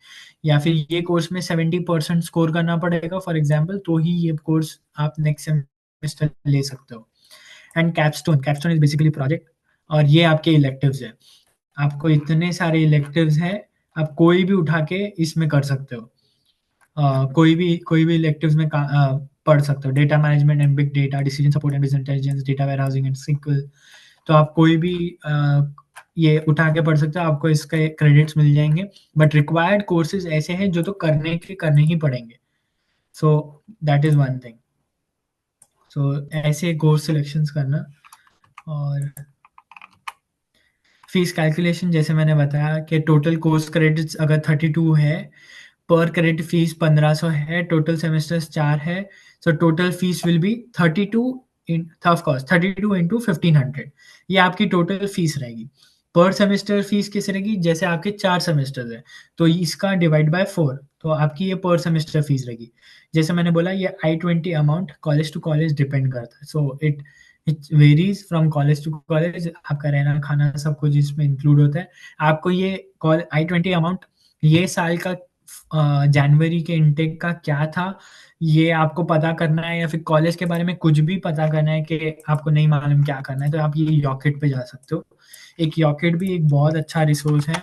S1: या फिर ये कोर्स में 70% स्कोर करना पड़ेगा फॉर एग्जाम्पल, तो ही ये कोर्स आप नेक्स्ट सेमेस्टर ले सकते हो। And capstone is basically project, और ये आपके इलेक्टिव्स है। आपको इतने सारे इलेक्टिव्स हैं, आप कोई भी उठा के इसमें कर सकते हो। कोई भी इलेक्टिव्स में पढ़ सकते हो। Data management and big data, decision support and business intelligence, data warehousing and SQL, तो आप कोई भी ये उठा के पढ़ सकते हो, आपको इसके क्रेडिट्स मिल जाएंगे। बट रिक्वायर्ड कोर्सेज ऐसे हैं जो तो करने ही पड़ेंगे। So that is one thing. So ऐसे कोर्स सिलेक्शंस करना। और फीस कैलकुलेशन, जैसे मैंने बताया कि टोटल कोर्स क्रेडिट्स अगर 32 है, पर क्रेडिट फीस 1500 है, टोटल सेमेस्टर्स 4 है, so total fees will be 32 in of course 32 into 1500, ये आपकी टोटल फीस रहेगी। पर सेमेस्टर फीस किस रहेगी? जैसे आपके 4 सेमेस्टर्स है तो इसका डिवाइड बाय 4, तो आपकी ये पर सेमेस्टर फीस रहेगी। जैसे मैंने बोला ये I-20 amount college to college depend करता है, so it varies from college to college. आपका रहना खाना सब कुछ इसमें इंक्लूड होता है। आपको ये I-20 अमाउंट ये साल का जनवरी के इनटेक का क्या था ये आपको पता करना है, या फिर कॉलेज के बारे में कुछ भी पता करना है कि आपको नहीं मालूम क्या करना है, तो आप ये यॉकेट पे जा सकते हो। एक यॉकेट भी एक बहुत अच्छा रिसोर्स है।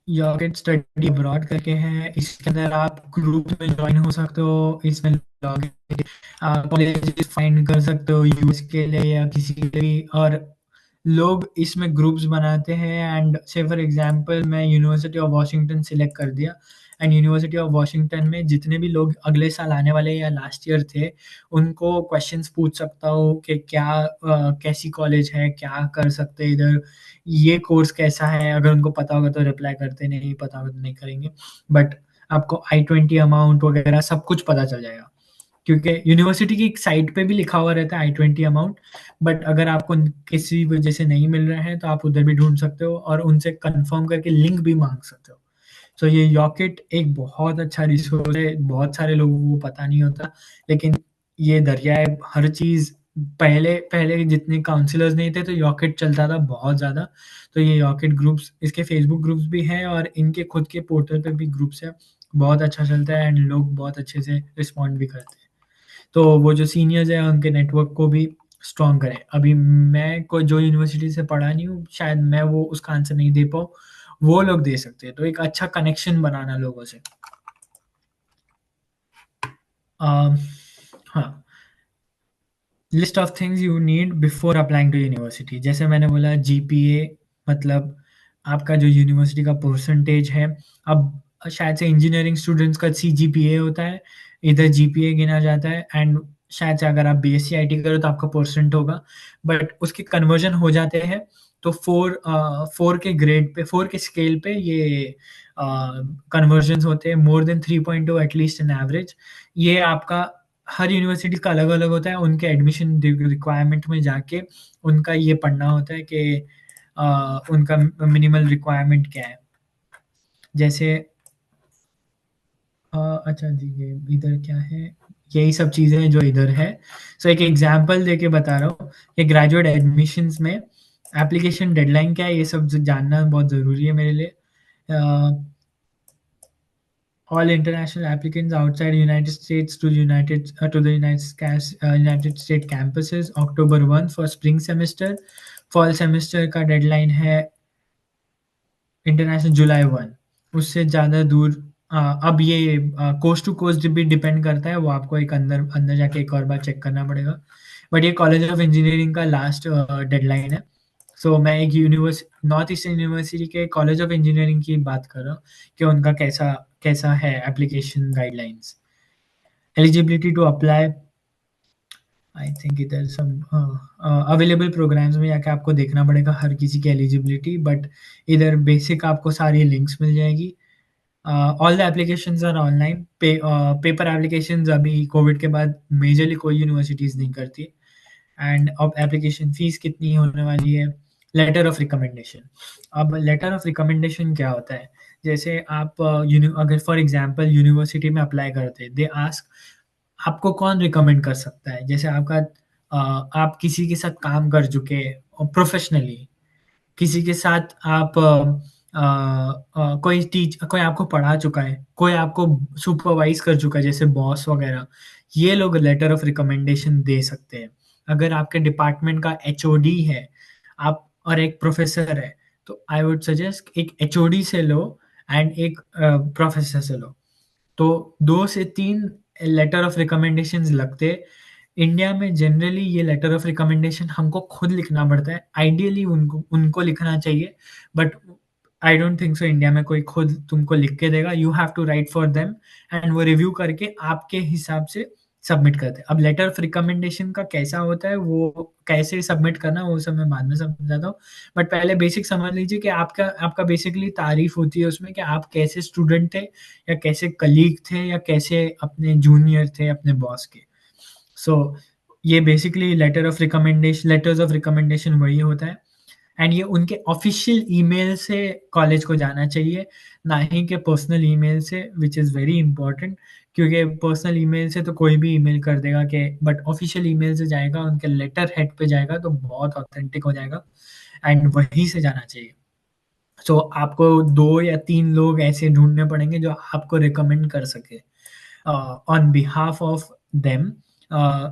S1: यॉकेट स्टडी अब्रॉड करके है, इसके अंदर आप ग्रुप में ज्वाइन हो सकते हो, इसमें लॉग कॉलेज फाइंड कर सकते हो यूएस के लिए या किसी के लिए भी, और लोग इसमें ग्रुप्स बनाते हैं। एंड से फॉर एग्जांपल मैं यूनिवर्सिटी ऑफ वॉशिंगटन सिलेक्ट कर दिया, एंड यूनिवर्सिटी ऑफ वॉशिंगटन में जितने भी लोग अगले साल आने वाले या लास्ट ईयर थे उनको क्वेश्चंस पूछ सकता हूँ कि क्या कैसी कॉलेज है, क्या कर सकते हैं इधर, ये कोर्स कैसा है। अगर उनको पता होगा तो रिप्लाई करते, नहीं पता होगा तो नहीं करेंगे। बट आपको I-20 अमाउंट वगैरह सब कुछ पता चल जाएगा, क्योंकि यूनिवर्सिटी की साइट पे भी लिखा हुआ रहता है I-20 अमाउंट। बट अगर आपको किसी वजह से नहीं मिल रहा है तो आप उधर भी ढूंढ सकते हो और उनसे कंफर्म करके लिंक भी मांग सकते हो। सो ये यॉकेट एक बहुत अच्छा रिसोर्स है, बहुत सारे लोगों को पता नहीं होता, लेकिन ये दरिया है हर चीज़। पहले पहले जितने काउंसलर्स नहीं थे तो यॉकेट चलता था बहुत ज़्यादा, तो ये यॉकेट ग्रुप्स, इसके फेसबुक ग्रुप्स भी हैं और इनके खुद के पोर्टल पे भी ग्रुप्स है, बहुत अच्छा चलता है एंड लोग बहुत अच्छे से रिस्पॉन्ड भी करते हैं। तो वो जो सीनियर्स हैं उनके नेटवर्क को भी स्ट्रॉन्ग करें। अभी मैं कोई जो यूनिवर्सिटी से पढ़ा नहीं हूँ, शायद मैं वो उसका आंसर नहीं दे पाऊँ, वो लोग दे सकते हैं। तो एक अच्छा कनेक्शन बनाना लोगों से। हाँ, list of things you need before applying to university. जैसे मैंने बोला जीपीए, मतलब आपका जो यूनिवर्सिटी का परसेंटेज है। अब शायद से इंजीनियरिंग स्टूडेंट्स का सीजीपीए होता है, इधर जीपीए गिना जाता है। एंड शायद से अगर आप बीएससी आईटी करो तो आपका परसेंट होगा, बट उसके कन्वर्जन हो जाते हैं। तो 4 के ग्रेड पे, 4 के स्केल पे ये कन्वर्जन होते हैं। More than 3.2 at least in average. ये आपका हर यूनिवर्सिटी का अलग-अलग होता है। उनके एडमिशन रिक्वायरमेंट में जाके उनका ये पढ़ना होता है कि उनका मिनिमल रिक्वायरमेंट क्या है। जैसे अच्छा जी, ये इधर क्या है? यही सब चीज़ें हैं जो इधर है। सो एक एग्ज़ाम्पल देके बता रहा हूँ कि ग्रेजुएट एडमिशन्स में एप्लीकेशन डेडलाइन क्या है, ये सब जानना बहुत ज़रूरी है मेरे लिए। All international applicants outside United States to the United States campuses October 1 for spring semester। fall semester का डेडलाइन है इंटरनेशनल जुलाई 1। उससे ज़्यादा दूर अब ये कोस्ट टू कोस्ट भी डिपेंड करता है, वो आपको एक अंदर अंदर जाके एक और बार चेक करना पड़ेगा। बट ये कॉलेज ऑफ इंजीनियरिंग का लास्ट डेडलाइन है। सो मैं एक नॉर्थ ईस्टर्न यूनिवर्सिटी के कॉलेज ऑफ इंजीनियरिंग की बात कर रहा हूँ कि उनका कैसा कैसा है application guidelines. Eligibility to apply, I think इधर सब अवेलेबल प्रोग्राम्स में जाके आपको देखना पड़ेगा हर किसी की एलिजिबिलिटी, बट इधर बेसिक आपको सारी लिंक्स मिल जाएगी। All the applications are online. Paper applications अभी कोविड के बाद मेजरली कोई यूनिवर्सिटीज़ नहीं करती। एंड अब एप्लीकेशन फ़ीस कितनी होने वाली है? Letter of recommendation. अब लेटर ऑफ रिकमेंडेशन क्या होता है? जैसे आप अगर फॉर एग्ज़ाम्पल यूनिवर्सिटी में अप्लाई करते हैं, दे आस्क आपको कौन रिकमेंड कर सकता है? जैसे आप किसी के साथ काम कर चुके प्रोफ़ेशनली, किसी के साथ आप कोई आपको पढ़ा चुका है, कोई आपको सुपरवाइज़ कर चुका है जैसे बॉस वग़ैरह, ये लोग लेटर ऑफ रिकमेंडेशन दे सकते हैं। अगर आपके डिपार्टमेंट का एचओडी है, आप और एक प्रोफ़ेसर है, तो आई वुड सजेस्ट एक एचओडी से लो एंड एक प्रोफ़ेसर से लो। तो 2 से 3 लेटर ऑफ रिकमेंडेशंस लगते। इंडिया में जनरली ये लेटर ऑफ रिकमेंडेशन हमको खुद लिखना पड़ता है। आइडियली उनको उनको लिखना चाहिए, but I don't think so India में कोई खुद तुमको लिख के देगा। You have to write for them and वो रिव्यू करके आपके हिसाब से सबमिट करते हैं। अब लेटर ऑफ रिकमेंडेशन का कैसा होता है, वो कैसे सबमिट करना वो सब मैं बाद में समझाता हूँ। बट पहले बेसिक समझ लीजिए कि आपका आपका बेसिकली तारीफ़ होती है उसमें कि आप कैसे स्टूडेंट थे या कैसे कलीग थे या कैसे अपने जूनियर थे अपने बॉस के। सो ये बेसिकली लेटर्स ऑफ रिकमेंडेशन वही होता है। एंड ये उनके ऑफिशियल ईमेल से कॉलेज को जाना चाहिए, ना ही कि पर्सनल ईमेल से, व्हिच इज़ वेरी इंपॉर्टेंट। क्योंकि पर्सनल ईमेल से तो कोई भी ईमेल कर देगा कि, बट ऑफिशियल ईमेल से जाएगा, उनके लेटर हेड पे जाएगा तो बहुत ऑथेंटिक हो जाएगा एंड वहीं से जाना चाहिए। सो आपको 2 या 3 लोग ऐसे ढूँढने पड़ेंगे जो आपको रिकमेंड कर सकें on behalf of them,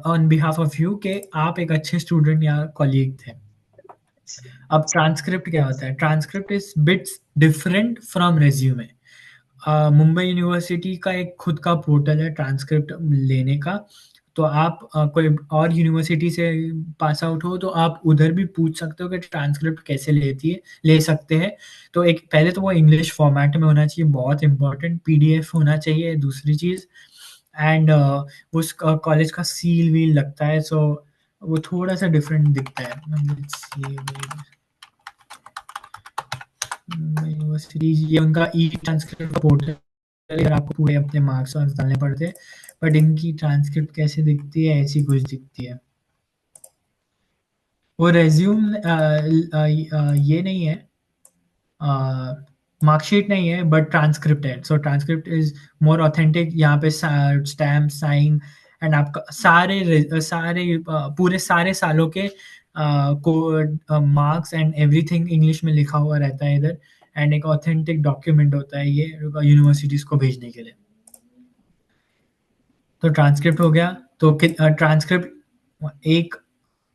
S1: on behalf of you, कि आप एक अच्छे स्टूडेंट या कॉलीग थे। अब ट्रांसक्रिप्ट क्या होता है? Transcript is bits different from resume. Mumbai university का एक खुद का पोर्टल है ट्रांसक्रिप्ट लेने का। तो आप कोई और यूनिवर्सिटी से पास आउट हो तो आप उधर भी पूछ सकते हो कि ट्रांसक्रिप्ट कैसे ले सकते हैं। तो एक पहले तो वो इंग्लिश फॉर्मेट में होना चाहिए, बहुत इम्पोर्टेंट। पीडीएफ होना चाहिए दूसरी चीज़। एंड उस कॉलेज का सील-वील लगता है, सो वो थोड़ा-सा डिफरेंट दिखता है। लेट्स सी, यूनिवर्सिटी ये उनका ई ट्रांसक्रिप्ट पोर्टल है, अगर आपको पूरे अपने मार्क्स वार्क्स डालने पड़ते हैं। बट इनकी ट्रांसक्रिप्ट कैसे दिखती है? ऐसी कुछ दिखती है। वो रिज्यूम ये नहीं है, मार्कशीट नहीं है, बट ट्रांसक्रिप्ट है। सो ट्रांसक्रिप्ट इज़ मोर ऑथेंटिक। यहाँ पे स्टैम्प, साइन एंड आपका पूरे सारे सालों के code, marks and everything English में लिखा हुआ रहता है इधर। एंड एक ऑथेंटिक डॉक्यूमेंट होता है ये यूनिवर्सिटीज़ को भेजने के लिए। तो ट्रांसक्रिप्ट हो गया। तो ट्रांसक्रिप्ट एक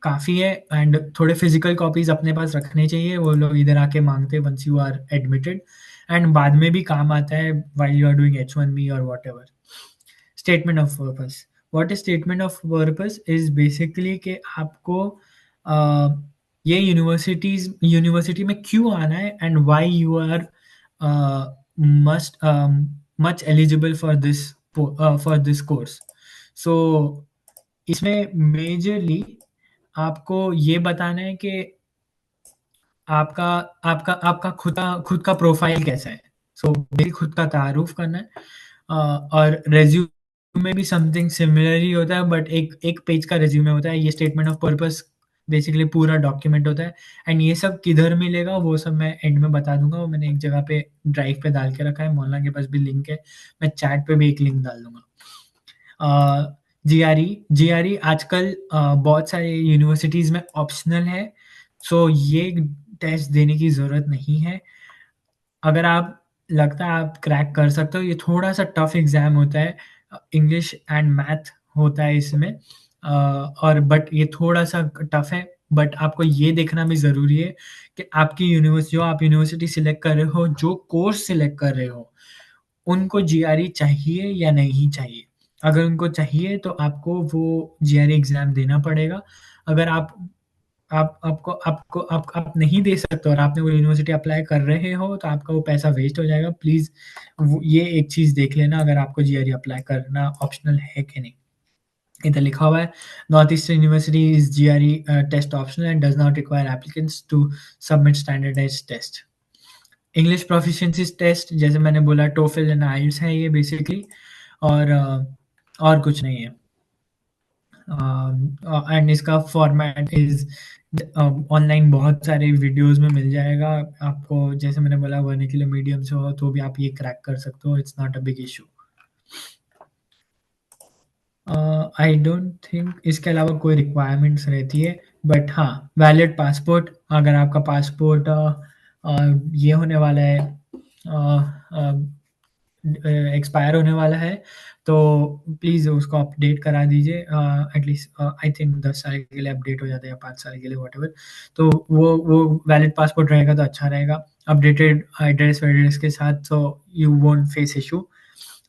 S1: काफ़ी है एंड थोड़े फिज़िकल कॉपीज़ अपने पास रखने चाहिए, वो लोग इधर आके माँगते once you are admitted and बाद में भी काम आता है while you are doing H1B और whatever. Statement of purpose, what is statement of purpose is basically कि आपको ये यूनिवर्सिटी में क्यों आना है and why you are must much eligible for this course. So इसमें मेजरली आपको ये बताना है कि आपका आपका आपका खुद का प्रोफाइल कैसा है। सो बेसिक खुद का तारुफ करना है। और रेज्यूमे भी समथिंग सिमिलर ही होता है, बट एक पेज का रेज्यूमे होता है। ये स्टेटमेंट ऑफ पर्पस बेसिकली पूरा डॉक्यूमेंट होता है एंड ये सब किधर मिलेगा वो सब मैं एंड में बता दूंगा। वो मैंने एक जगह पे ड्राइव पे डाल के रखा है, मोहल्ला के पास भी लिंक है, मैं चैट पे भी एक लिंक डाल दूंगा। जीआरई आजकल बहुत सारे यूनिवर्सिटीज़ में ऑप्शनल है, सो ये टेस्ट देने की ज़रूरत नहीं है। अगर आप लगता है आप क्रैक कर सकते हो, ये थोड़ा-सा टफ एग्ज़ाम होता है, इंग्लिश एंड मैथ होता है इसमें, और बट ये थोड़ा-सा टफ है, बट आपको ये देखना भी ज़रूरी है कि आपकी जो आप यूनिवर्सिटी सिलेक्ट कर रहे हो, जो कोर्स सिलेक्ट कर रहे हो, उनको जीआरई चाहिए या नहीं चाहिए। अगर उनको चाहिए तो आपको वो जीआरई एग्ज़ाम देना पड़ेगा। अगर आप नहीं दे सकते और आपने वो यूनिवर्सिटी अप्लाई कर रहे हो तो आपका वो पैसा वेस्ट हो जाएगा। प्लीज़ ये एक चीज़ देख लेना अगर आपको जीआरई अप्लाई करना ऑप्शनल है कि नहीं। इधर लिखा हुआ है, north eastern University is GRE test optional and does not require applicants to submit standardized test. English proficiency test जैसे मैंने बोला टोफल एंड आइल्स है ये बेसिकली, और कुछ नहीं है। एंड इसका फॉर्मेट इज ऑनलाइन बहुत सारे वीडियोस में मिल जाएगा आपको। जैसे मैंने बोला वर्नाक्युलर मीडियम से हो तो भी आप ये क्रैक कर सकते हो, it's not a big issue. I don't think इसके अलावा कोई रिक्वायरमेंट्स रहती है, बट हाँ वैलिड पासपोर्ट, अगर आपका पासपोर्ट ये होने वाला है, एक्सपायर होने वाला है तो प्लीज़ उसको अपडेट करा दीजिए। एटलीस्ट आई थिंक 10 साल के लिए अपडेट हो जाता है या 5 साल के लिए व्हाटएवर। तो वो वैलिड पासपोर्ट रहेगा तो अच्छा रहेगा, अपडेटेड एड्रेस वेड्रेस के साथ, so you won't face issue.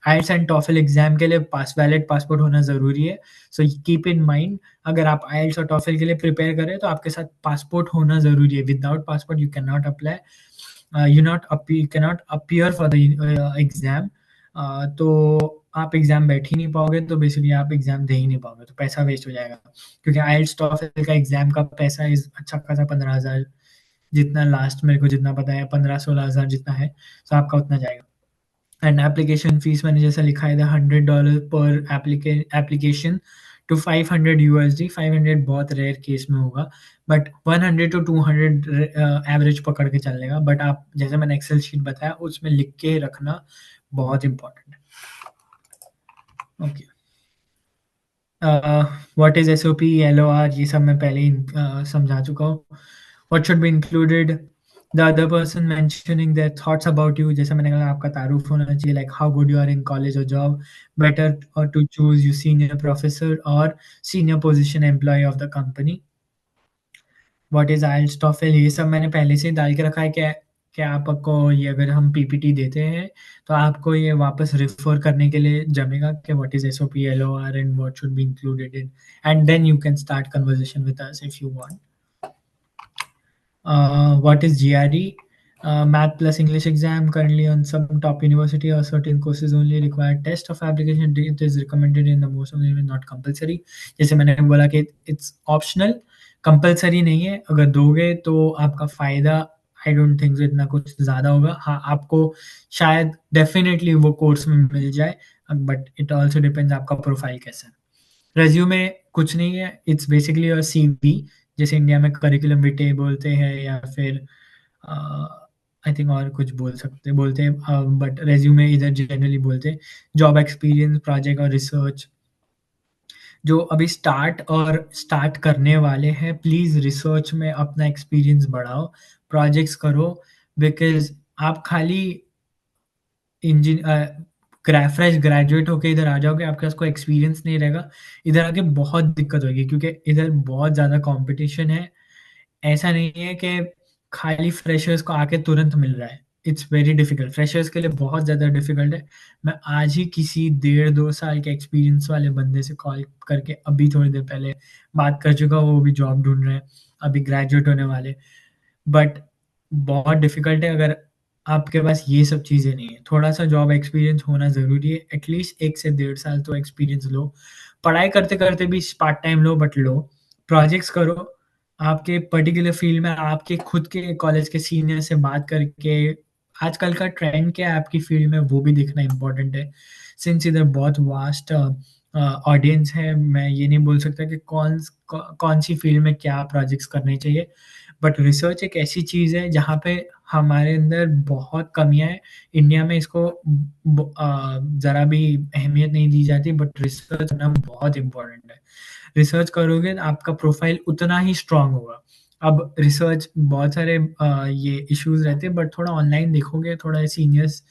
S1: IELTS and TOEFL exam के लिए वैलिड पासपोर्ट होना ज़रूरी है, सो कीप इन माइंड अगर आप आइल्स और टॉफल के लिए प्रिपेयर कर रहे हैं तो आपके साथ पासपोर्ट होना ज़रूरी है। Without passport you can not apply, you can not appear for the exam. तो आप एग्जाम बैठ ही नहीं पाओगे, तो बेसिकली आप एग्जाम दे ही नहीं पाओगे, तो पैसा वेस्ट हो जाएगा। क्योंकि आइल्स टॉफल का एग्जाम का पैसा इज अच्छा खासा 15,000, जितना लास्ट मेरे को जितना पता है 15-16 हज़ार जितना है, तो आपका उतना जाएगा। एंड एप्लीकेशन फीस मैंने जैसा लिखा है $100 पर एप्लीकेशन टू 500 यूएसडी। 500 बहुत रेयर केस में होगा, बट 100 टू 200 एवरेज पकड़ के चलेगा। बट आप जैसे मैंने एक्सेल शीट बताया उसमें लिख के रखना बहुत इंपॉर्टेंट है। Okay, what is SOP LOR ये सब मैं पहले ही समझा चुका हूँ। What should be included, the other person mentioning their thoughts about you, जैसे मैंने कहा आपका तारुफ होना चाहिए, like how good you are in college और जॉब, बेटर और to choose you senior professor और senior position employ of the company. What is IELTS TOEFL ये सब मैंने पहले से ही डाल के रखा है। क्या आपको ये अगर हम पीपीटी देते हैं तो आपको ये वापस रेफर करने के लिए जमेगा कि what is SOP LOR and what should be included in, and then you can start conversation with us if you want. What is GRE? Math plus English exam currently on some top university or certain courses only require test of application. It is recommended in the most of them, not compulsory. जैसे मैंने बोला कि it's optional, compulsory नहीं है। अगर दोगे तो आपका फ़ायदा आई डोंट थिंक इतना कुछ ज़्यादा होगा। हाँ, आपको शायद डेफिनेटली वो कोर्स में मिल जाए, बट इट ऑल्सो डिपेंड्स आपका प्रोफाइल कैसा है। रेज्यूमे कुछ नहीं है, इट्स बेसिकली योर सीवी, जैसे इंडिया में करिकुलम विटे बोलते हैं या फिर आई थिंक और कुछ बोलते हैं, बट रेज्यूमे इधर जनरली बोलते हैं। जॉब एक्सपीरियंस, प्रोजेक्ट और रिसर्च, जो अभी स्टार्ट करने वाले हैं प्लीज़ रिसर्च में अपना एक्सपीरियंस बढ़ाओ, प्रोजेक्ट्स करो, बिकॉज़ आप खाली फ्रेश ग्रेजुएट होके इधर आ जाओगे, आपके पास कोई एक्सपीरियंस नहीं रहेगा, इधर आके बहुत दिक्कत होगी क्योंकि इधर बहुत ज़्यादा कॉम्पिटिशन है। ऐसा नहीं है कि खाली फ्रेशर्स को आके तुरंत मिल रहा है। इट्स वेरी डिफिकल्ट, फ्रेशर्स के लिए बहुत ज़्यादा डिफिकल्ट है। मैं आज ही किसी डेढ़ 2 साल के एक्सपीरियंस वाले बंदे से कॉल करके अभी थोड़ी देर पहले बात कर चुका हूँ, वो भी जॉब ढूँढ रहे हैं, अभी ग्रेजुएट होने वाले। बट बहुत डिफिकल्ट है अगर आपके पास ये सब चीज़ें नहीं है। थोड़ा-सा जॉब एक्सपीरियंस होना ज़रूरी है, एटलीस्ट 1 से डेढ़ साल तो एक्सपीरियंस लो। पढ़ाई करते-करते भी part time low but low. Projects करो, आपके पर्टिकुलर फ़ील्ड में आपके खुद के कॉलेज के सीनियर से बात करके आजकल का ट्रेंड क्या है आपकी फ़ील्ड में वो भी देखना इम्पोर्टेंट है। सिंस इधर बहुत वास्ट ऑडियंस है, मैं ये नहीं बोल सकता कि कौन-सी फ़ील्ड में क्या प्रोजेक्ट्स करने चाहिए। बट रिसर्च एक ऐसी चीज़ है जहाँ पे हमारे अंदर बहुत कमियाँ हैं। इंडिया में इसको ज़रा भी अहमियत नहीं दी जाती बट रिसर्च करना बहुत इम्पोर्टेंट है। रिसर्च करोगे तो आपका प्रोफ़ाइल उतना ही स्ट्रॉन्ग होगा। अब रिसर्च बहुत सारे ये इश्यूज़ रहते हैं बट थोड़ा ऑनलाइन देखोगे, थोड़ा सीनियर्स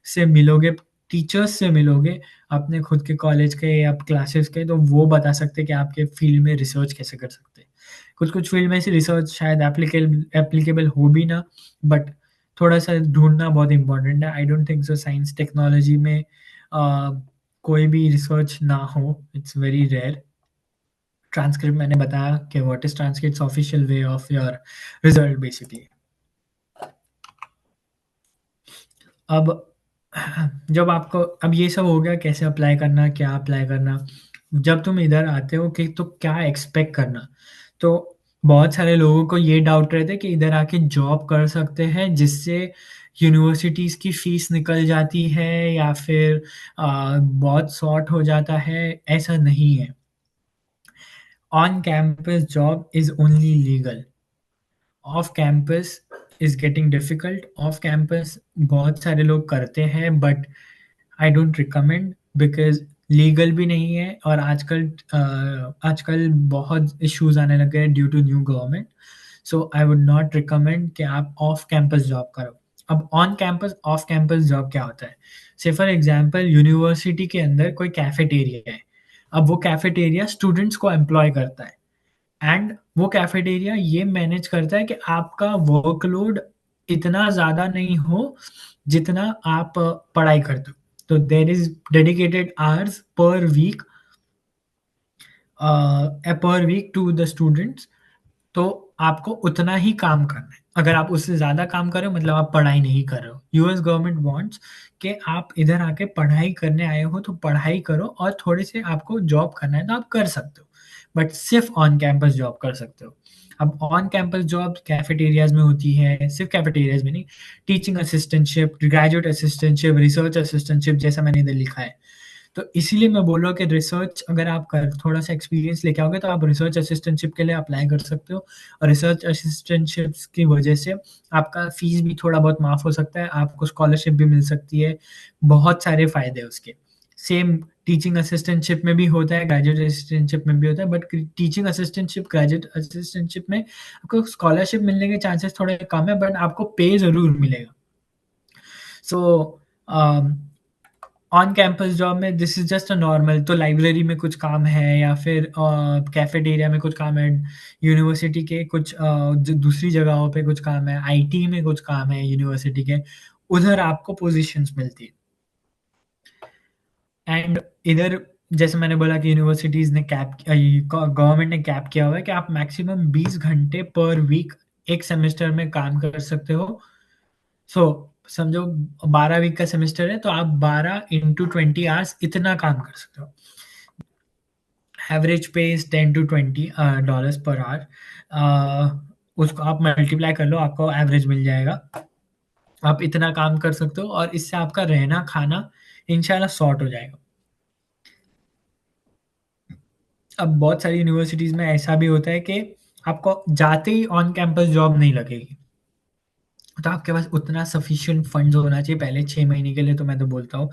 S1: से मिलोगे, टीचर्स से मिलोगे, अपने खुद के कॉलेज के या क्लासेस के, तो वो बता सकते हैं कि आपके फ़ील्ड में रिसर्च कैसे कर सकते हैं। कुछ-कुछ फ़ील्ड में ऐसी रिसर्च शायद एप्लीकेबल हो भी ना, बट थोड़ा-सा ढूँढना बहुत इम्पोर्टेंट है। आई don't think so science technology में कोई भी रिसर्च ना हो, इट्स वेरी रेयर। ट्रांसक्रिप्ट मैंने बताया कि what is transcripts official way of your result basically. अब जब आपको अब ये सब हो गया कैसे अप्लाई करना, क्या अप्लाई करना। जब तुम इधर आते हो कि तो क्या एक्सपेक्ट करना? तो बहुत सारे लोगों को ये डाउट रहता है कि इधर आके जॉब कर सकते हैं जिससे यूनिवर्सिटीज़ की फ़ीस निकल जाती है या फिर बहुत सॉर्ट हो जाता है, ऐसा नहीं है। On campus job is only legal. Off campus is getting difficult. Off campus बहुत सारे लोग करते हैं but I don't recommend because legal भी नहीं है और आजकल बहुत इश्यूज़ आने लगे हैं due to new government. So I would not recommend कि आप ऑफ कैंपस जॉब करो। अब on campus, off campus job क्या होता है? से फॉर एग्ज़ाम्पल यूनिवर्सिटी के अंदर कोई कैफेटेरिया है। अब वो कैफेटेरिया स्टूडेंट्स को एम्प्लॉय करता है। एंड वो कैफेटेरिया ये मैनेज करता है कि आपका वर्कलोड इतना ज़्यादा नहीं हो, जितना आप पढ़ाई करते हो। तो there is dedicated hours per week to the students, तो आपको उतना ही काम करना है। अगर आप उससे ज़्यादा काम कर रहे हो मतलब आप पढ़ाई नहीं कर रहे हो। यूएस गवर्नमेंट वांट्स कि आप इधर आके पढ़ाई करने आए हो तो पढ़ाई करो और थोड़े से आपको जॉब करना है तो आप कर सकते हो। बट सिर्फ़ ऑन कैंपस जॉब कर सकते हो। अब ऑन कैंपस जॉब कैफेटेरियाज़ में होती है, सिर्फ़ कैफेटेरियाज़ में नहीं, teaching assistantship, graduate assistantship, research assistantship जैसा मैंने इधर लिखा है। तो इसीलिए मैं बोल रहा हूँ कि रिसर्च अगर आप कर थोड़ा-सा एक्सपीरियंस लेके आओगे तो आप रिसर्च असिस्टेंटशिप के लिए अप्लाई कर सकते हो और रिसर्च असिस्टेंटशिप्स की वजह से आपका फ़ीस भी थोड़ा बहुत माफ़ हो सकता है, आपको स्कॉलरशिप भी मिल सकती है, बहुत सारे फ़ायदे हैं उसके। सेम टीचिंग असिस्टेंटशिप में भी होता है, ग्रेजुएट असिस्टेंटशिप में भी होता है but teaching assistantship, graduate assistantship में आपको स्कॉलरशिप मिलने के चांसेस थोड़े कम है बट आपको पे ज़रूर मिलेगा। सो ऑन कैंपस जॉब में this is just a normal, तो लाइब्रेरी में कुछ काम है या फिर कैफेटेरिया में कुछ काम है, यूनिवर्सिटी के कुछ दूसरी जगहों पे कुछ काम है, आईटी में कुछ काम है यूनिवर्सिटी के, उधर आपको पोज़ीशंस मिलती है। एंड इधर जैसे मैंने बोला कि यूनिवर्सिटीज़ ने गवर्नमेंट ने कैप किया हुआ है कि आप मैक्सिमम 20 घंटे पर वीक एक सेमेस्टर में काम कर सकते हो। सो समझो 12 वीक का सेमेस्टर है तो आप 12 इंटू 20 आवर्स इतना काम कर सकते हो। Average pay is 10 to 20 dollars per hour. उसको आप मल्टीप्लाई कर लो, आपको एवरेज मिल जाएगा। आप इतना काम कर सकते हो और इससे आपका रहना खाना इंशाल्लाह सॉर्ट हो जाएगा। अब बहुत सारी यूनिवर्सिटीज़ में ऐसा भी होता है कि आपको जाते ही ऑन कैंपस जॉब नहीं लगेगी। तो आपके पास उतना सफिशिएंट फंड्स होना चाहिए पहले 6 महीने के लिए, तो मैं तो बोलता हूँ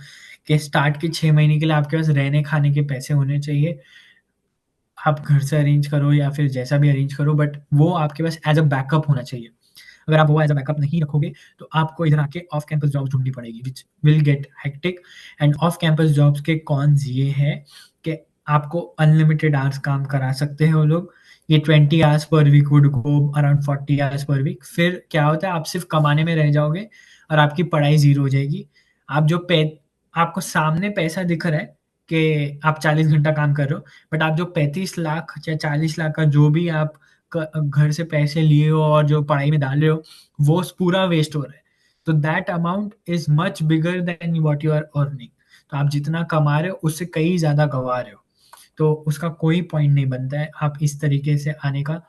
S1: कि स्टार्ट के 6 महीने के लिए आपके पास रहने-खाने के पैसे होने चाहिए। आप घर से अरेंज करो या फिर जैसा भी अरेंज करो बट वो आपके पास एज़ अ बैकअप होना चाहिए। अगर आप वो एज अ बैकअप नहीं रखोगे तो आपको इधर आके ऑफ कैंपस जॉब ढूंढनी पड़ेगी which will get hectic. End off campus jobs के कॉन्स ये है कि आपको अनलिमिटेड आवर्स काम करा सकते हैं वो लोग। ये 20 hours per week would go around 40 hours per week. फिर क्या होता है, आप सिर्फ कमाने में रह जाओगे और आपकी पढ़ाई जीरो हो जाएगी। आप जो पे आपको सामने पैसा दिख रहा है कि आप 40 घंटा काम कर रहे हो, बट आप जो 35 लाख या 40 लाख का जो भी आप घर से पैसे लिए हो और जो पढ़ाई में डाल रहे हो, वो पूरा वेस्ट हो रहा है। तो that amount is much bigger than what you are earning. तो आप जितना कमा रहे हो उससे कई ज़्यादा गवा रहे हो। तो उसका कोई पॉइंट नहीं बनता है आप इस तरीके से आने का।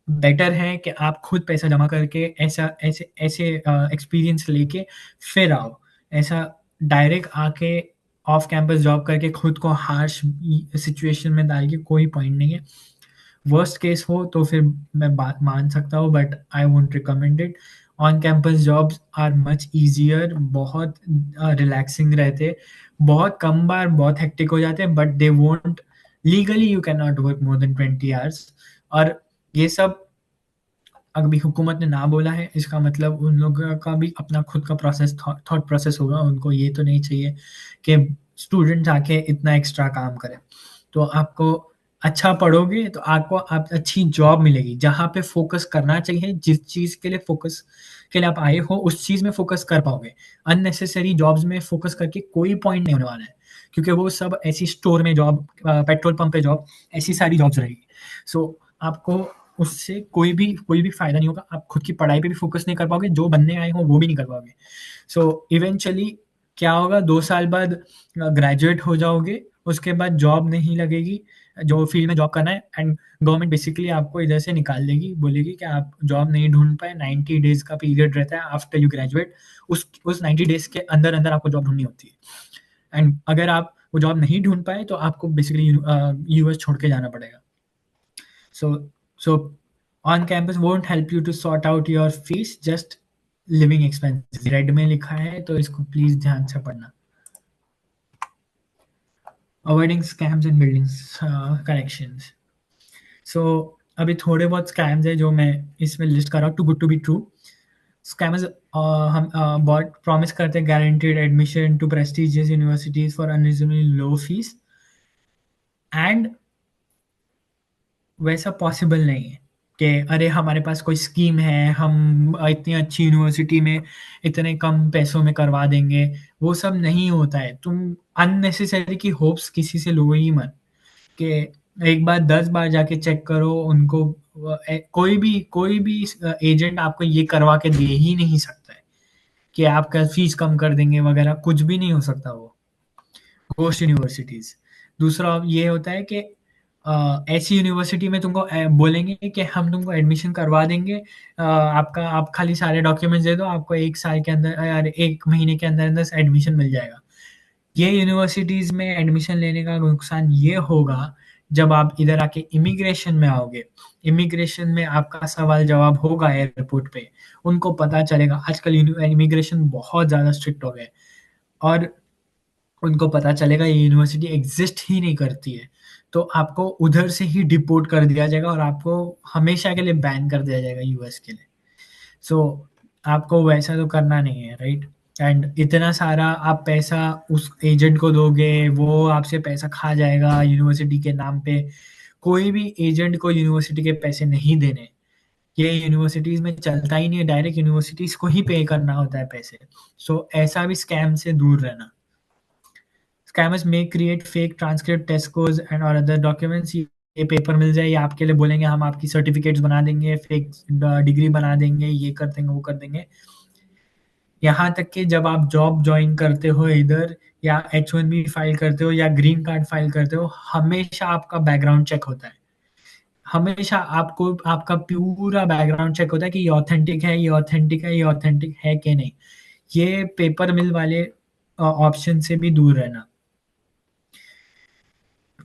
S1: बेटर है कि आप खुद पैसा जमा करके ऐसा ऐसे ऐसे एक्सपीरियंस लेके फिर आओ। ऐसा डायरेक्ट आके ऑफ कैंपस जॉब करके खुद को हार्श सिचुएशन में डाल के कोई पॉइंट नहीं है। वर्स्ट केस हो तो फिर मैं बात मान सकता हूँ, but I won't recommend it. On campus jobs are much easier, बहुत रिलैक्सिंग रहते, बहुत कम बार बहुत हेक्टिक हो जाते हैं, but they won't legally you can not work more than 20 hours. और ये सब अभी हुकूमत ने ना बोला है इसका मतलब उन लोगों का भी अपना खुद का प्रोसेस थॉट प्रोसेस होगा। उनको ये तो नहीं चाहिए कि स्टूडेंट्स आके इतना एक्स्ट्रा काम करें। तो आपको अच्छा पढ़ोगे तो आपको आप अच्छी जॉब मिलेगी जहाँ पे फोकस करना चाहिए। जिस चीज़ के लिए फोकस के लिए आप आए हो उस चीज़ में फोकस कर पाओगे। अननेसेसरी जॉब्स में फोकस करके कोई पॉइंट नहीं होने वाला है, क्योंकि वो सब ऐसी स्टोर में जॉब, पेट्रोल पंप पे जॉब, ऐसी सारी जॉब्स रहेगी। सो आपको उससे कोई भी फ़ायदा नहीं होगा। आप खुद की पढ़ाई पे भी फ़ोकस नहीं कर पाओगे, जो बनने आए हो वो भी नहीं कर पाओगे। सो इवेंचुअली क्या होगा, 2 साल बाद ग्रेजुएट हो जाओगे, उसके बाद जॉब नहीं लगेगी, जो फ़ील्ड में जॉब करना है, एंड गवर्नमेंट बेसिकली आपको इधर से निकाल देगी, बोलेगी कि आप जॉब नहीं ढूँढ पाए। 90 डेज़ का पीरियड रहता है आफ्टर यू ग्रेजुएट। उस 90 डेज़ के अंदर-अंदर आपको जॉब ढूँढनी होती है। एंड अगर आप वो जॉब नहीं ढूँढ पाए तो आपको बेसिकली यूएस छोड़ के जाना पड़ेगा। So, so on campus won't help you to sort out your fees, just living expenses. Red में लिखा है तो इसको प्लीज ध्यान से पढ़ना। Avoiding scams and buildings connections. So अभी थोड़े बहुत स्कैम्स है जो मैं इसमें लिस्ट कर रहा हूँ, too good to be true. Scammers हम बहुत प्रॉमिस करते हैं guaranteed admission to prestigious universities for unreasonably low fees, and वैसा पॉसिबल नहीं है कि अरे हमारे पास कोई स्कीम है, हम इतनी अच्छी यूनिवर्सिटी में इतने कम पैसों में करवा देंगे। वो सब नहीं होता है। तुम अननेसेसरी की होप्स किसी से लो ही मत कि एक बार 10 बार जाके चेक करो उनको। कोई भी एजेंट आपको ये करवा के दे ही नहीं सकता है कि आपका फीस कम कर देंगे वगैरह, कुछ भी नहीं हो सकता वो। Ghost universities. दूसरा ये होता है कि ऐसी यूनिवर्सिटी में तुमको बोलेंगे कि हम तुमको एडमिशन करवा देंगे, आपका आप खाली सारे डॉक्यूमेंट्स दे दो, आपको 1 साल के अंदर यार 1 महीने के अंदर-अंदर एडमिशन मिल जाएगा। ये यूनिवर्सिटीज़ में एडमिशन लेने का नुकसान ये होगा, जब आप इधर आके इमिग्रेशन में आओगे, इमिग्रेशन में आपका सवाल-जवाब होगा एयरपोर्ट पे, उनको पता चलेगा। आजकल इमिग्रेशन बहुत ज़्यादा स्ट्रिक्ट हो गए हैं और उनको पता चलेगा ये यूनिवर्सिटी एग्ज़िस्ट ही नहीं करती है, तो आपको उधर से ही डिपोर्ट कर दिया जाएगा और आपको हमेशा के लिए बैन कर दिया जाएगा यूएस के लिए। सो आपको वैसा तो करना नहीं है, राइट? एंड इतना सारा आप पैसा उस एजेंट को दोगे, वो आपसे पैसा खा जाएगा यूनिवर्सिटी के नाम पे। कोई भी एजेंट को यूनिवर्सिटी के पैसे नहीं देने। ये यूनिवर्सिटीज़ में चलता ही नहीं है, डायरेक्ट यूनिवर्सिटीज़ को ही पे करना होता है पैसे। सो ऐसा भी स्कैम से दूर रहना। Scammers may create fake transcript, test scores and और अदर डॉक्यूमेंट्स। ये पेपर मिल जाए, ये आपके लिए बोलेंगे हम आपकी सर्टिफिकेट्स बना देंगे, फेक डिग्री बना देंगे, ये कर देंगे, वो कर देंगे। यहाँ तक कि जब आप जॉब ज्वाइन करते हो इधर, या H1B फाइल करते हो या ग्रीन कार्ड फाइल करते हो, हमेशा आपका बैकग्राउंड चेक होता है। हमेशा आपको आपका पूरा बैकग्राउंड चेक होता है कि ये ऑथेंटिक है, ये ऑथेंटिक है, ये ऑथेंटिक है कि नहीं। ये पेपर मिल वाले ऑप्शन से भी दूर रहना।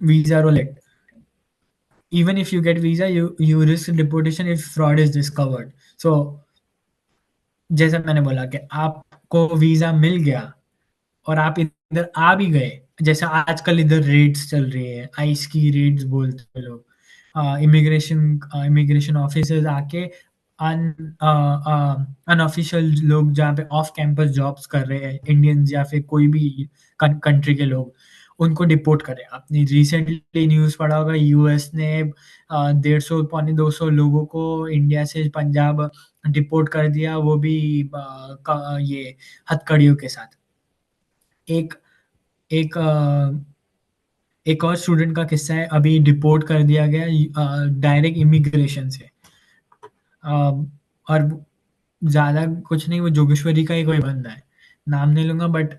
S1: Visa roulette. Even if you get visa, you risk deportation if fraud is discovered. So जैसे मैंने बोला कि आपको वीज़ा मिल गया और आप इधर आ भी गए, जैसे आजकल इधर रेड्स चल रही है, आइस की रेड्स बोलते हैं लोग। इमिग्रेशन ऑफिसर्स आके अनऑफिशियल लोग जहाँ पे ऑफ कैंपस जॉब्स कर रहे हैं, इंडियंस या फिर कोई भी कंट्री के लोग, उनको डिपोर्ट करें। आपने रिसेंटली न्यूज़ पढ़ा होगा, यूएस ने 150 पौने 200 लोगों को इंडिया से पंजाब डिपोर्ट कर दिया, वो भी ये हथकड़ियों के साथ। एक एक एक और स्टूडेंट का किस्सा है, अभी डिपोर्ट कर दिया गया डायरेक्ट इमिग्रेशन से। और ज़्यादा कुछ नहीं, वो जोगेश्वरी का ही कोई बंदा है, नाम नहीं लूँगा, बट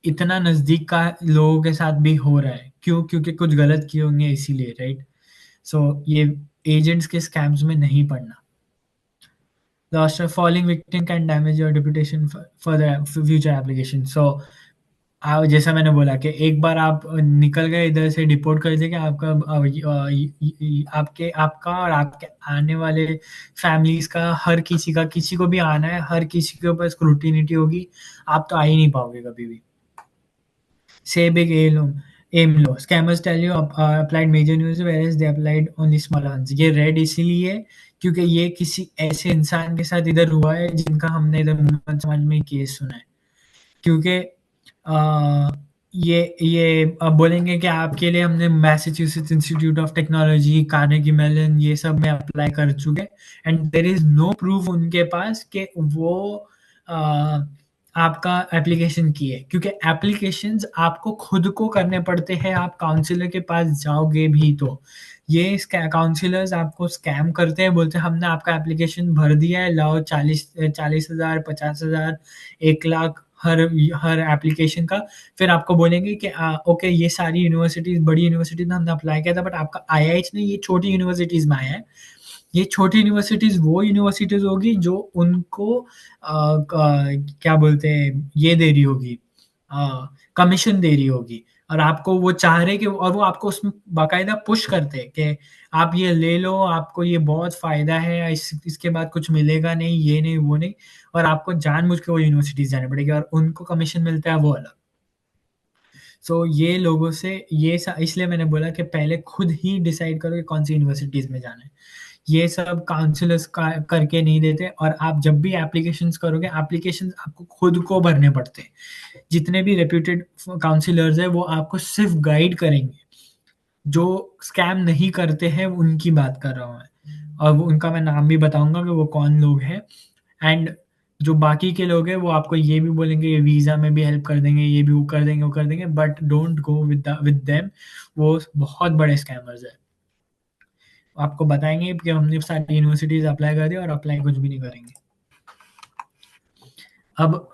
S1: इतना नज़दीक का लोगों के साथ भी हो रहा है। क्यों? क्योंकि कुछ गलत किए होंगे इसीलिए, राइट? सो ये एजेंट्स के स्कैम्स में नहीं पड़ना। Loss of falling victim can damage your reputation for the future application. So जैसा मैंने बोला कि एक बार आप निकल गए इधर से, डिपोर्ट कर दिया, कि आपका आपका और आपके आने वाले फैमिलीज का, हर किसी का, किसी को भी आना है, हर किसी के ऊपर स्क्रूटिनिटी होगी, आप तो आ ही नहीं पाओगे कभी भी। Say big aim low. Scammers tell you applied major news whereas they applied only small ones. ये रेड इसीलिए है क्योंकि ये किसी ऐसे इंसान के साथ इधर हुआ है जिनका हमने इधर मुंबई समाज में केस सुना है। क्योंकि ये बोलेंगे कि आपके लिए हमने Massachusetts Institute of Technology, Carnegie Mellon, ये सब में अप्लाई कर चुके, and there is no proof उनके पास कि वो आपका एप्लीकेशन की है, क्योंकि एप्लीकेशंस आपको खुद को करने पड़ते हैं। आप काउंसलर के पास जाओगे भी तो ये काउंसलर्स आपको स्कैम करते हैं, बोलते हैं हमने आपका एप्लीकेशन भर दिया है, लाओ 40,000, 50,000, 1 लाख हर हर एप्लीकेशन का। फिर आपको बोलेंगे कि ओके, ये सारी यूनिवर्सिटीज, बड़ी यूनिवर्सिटीज में हमने अप्लाई किया था, बट आपका आईआईएच नहीं, ये छोटी यूनिवर्सिटीज में आया है। ये छोटी यूनिवर्सिटीज वो यूनिवर्सिटीज होगी जो उनको क्या बोलते हैं, ये दे रही होगी, कमीशन दे रही होगी, और आपको वो चाह रहे कि, और वो आपको उसमें बाकायदा पुश करते हैं कि आप ये ले लो, आपको ये बहुत फ़ायदा है, इसके बाद कुछ मिलेगा नहीं, ये नहीं, वो नहीं, और आपको जानबूझ के वो यूनिवर्सिटीज़ जानी पड़ेगी और उनको कमीशन मिलता है वो अलग। सो ये लोगों से इसलिए मैंने बोला कि पहले खुद ही डिसाइड करो कि कौन सी यूनिवर्सिटीज़ में जाना है। ये सब काउंसलर्स करके नहीं देते, और आप जब भी एप्लीकेशंस करोगे, एप्लीकेशंस आपको खुद को भरने पड़ते हैं। जितने भी रेप्यूटेड काउंसलर्स हैं वो आपको सिर्फ गाइड करेंगे। जो स्कैम नहीं करते हैं उनकी बात कर रहा हूँ मैं, और वो उनका मैं नाम भी बताऊंगा कि वो कौन लोग हैं। एंड जो बाकी के लोग हैं वो आपको ये भी बोलेंगे ये वीज़ा में भी हेल्प कर देंगे, ये भी वो कर देंगे, वो कर देंगे, but don't go with them. वो बहुत बड़े स्कैमर्स हैं। आपको बताएंगे कि हमने सारी यूनिवर्सिटीज अप्लाई कर दी और अप्लाई कुछ भी नहीं करेंगे। अब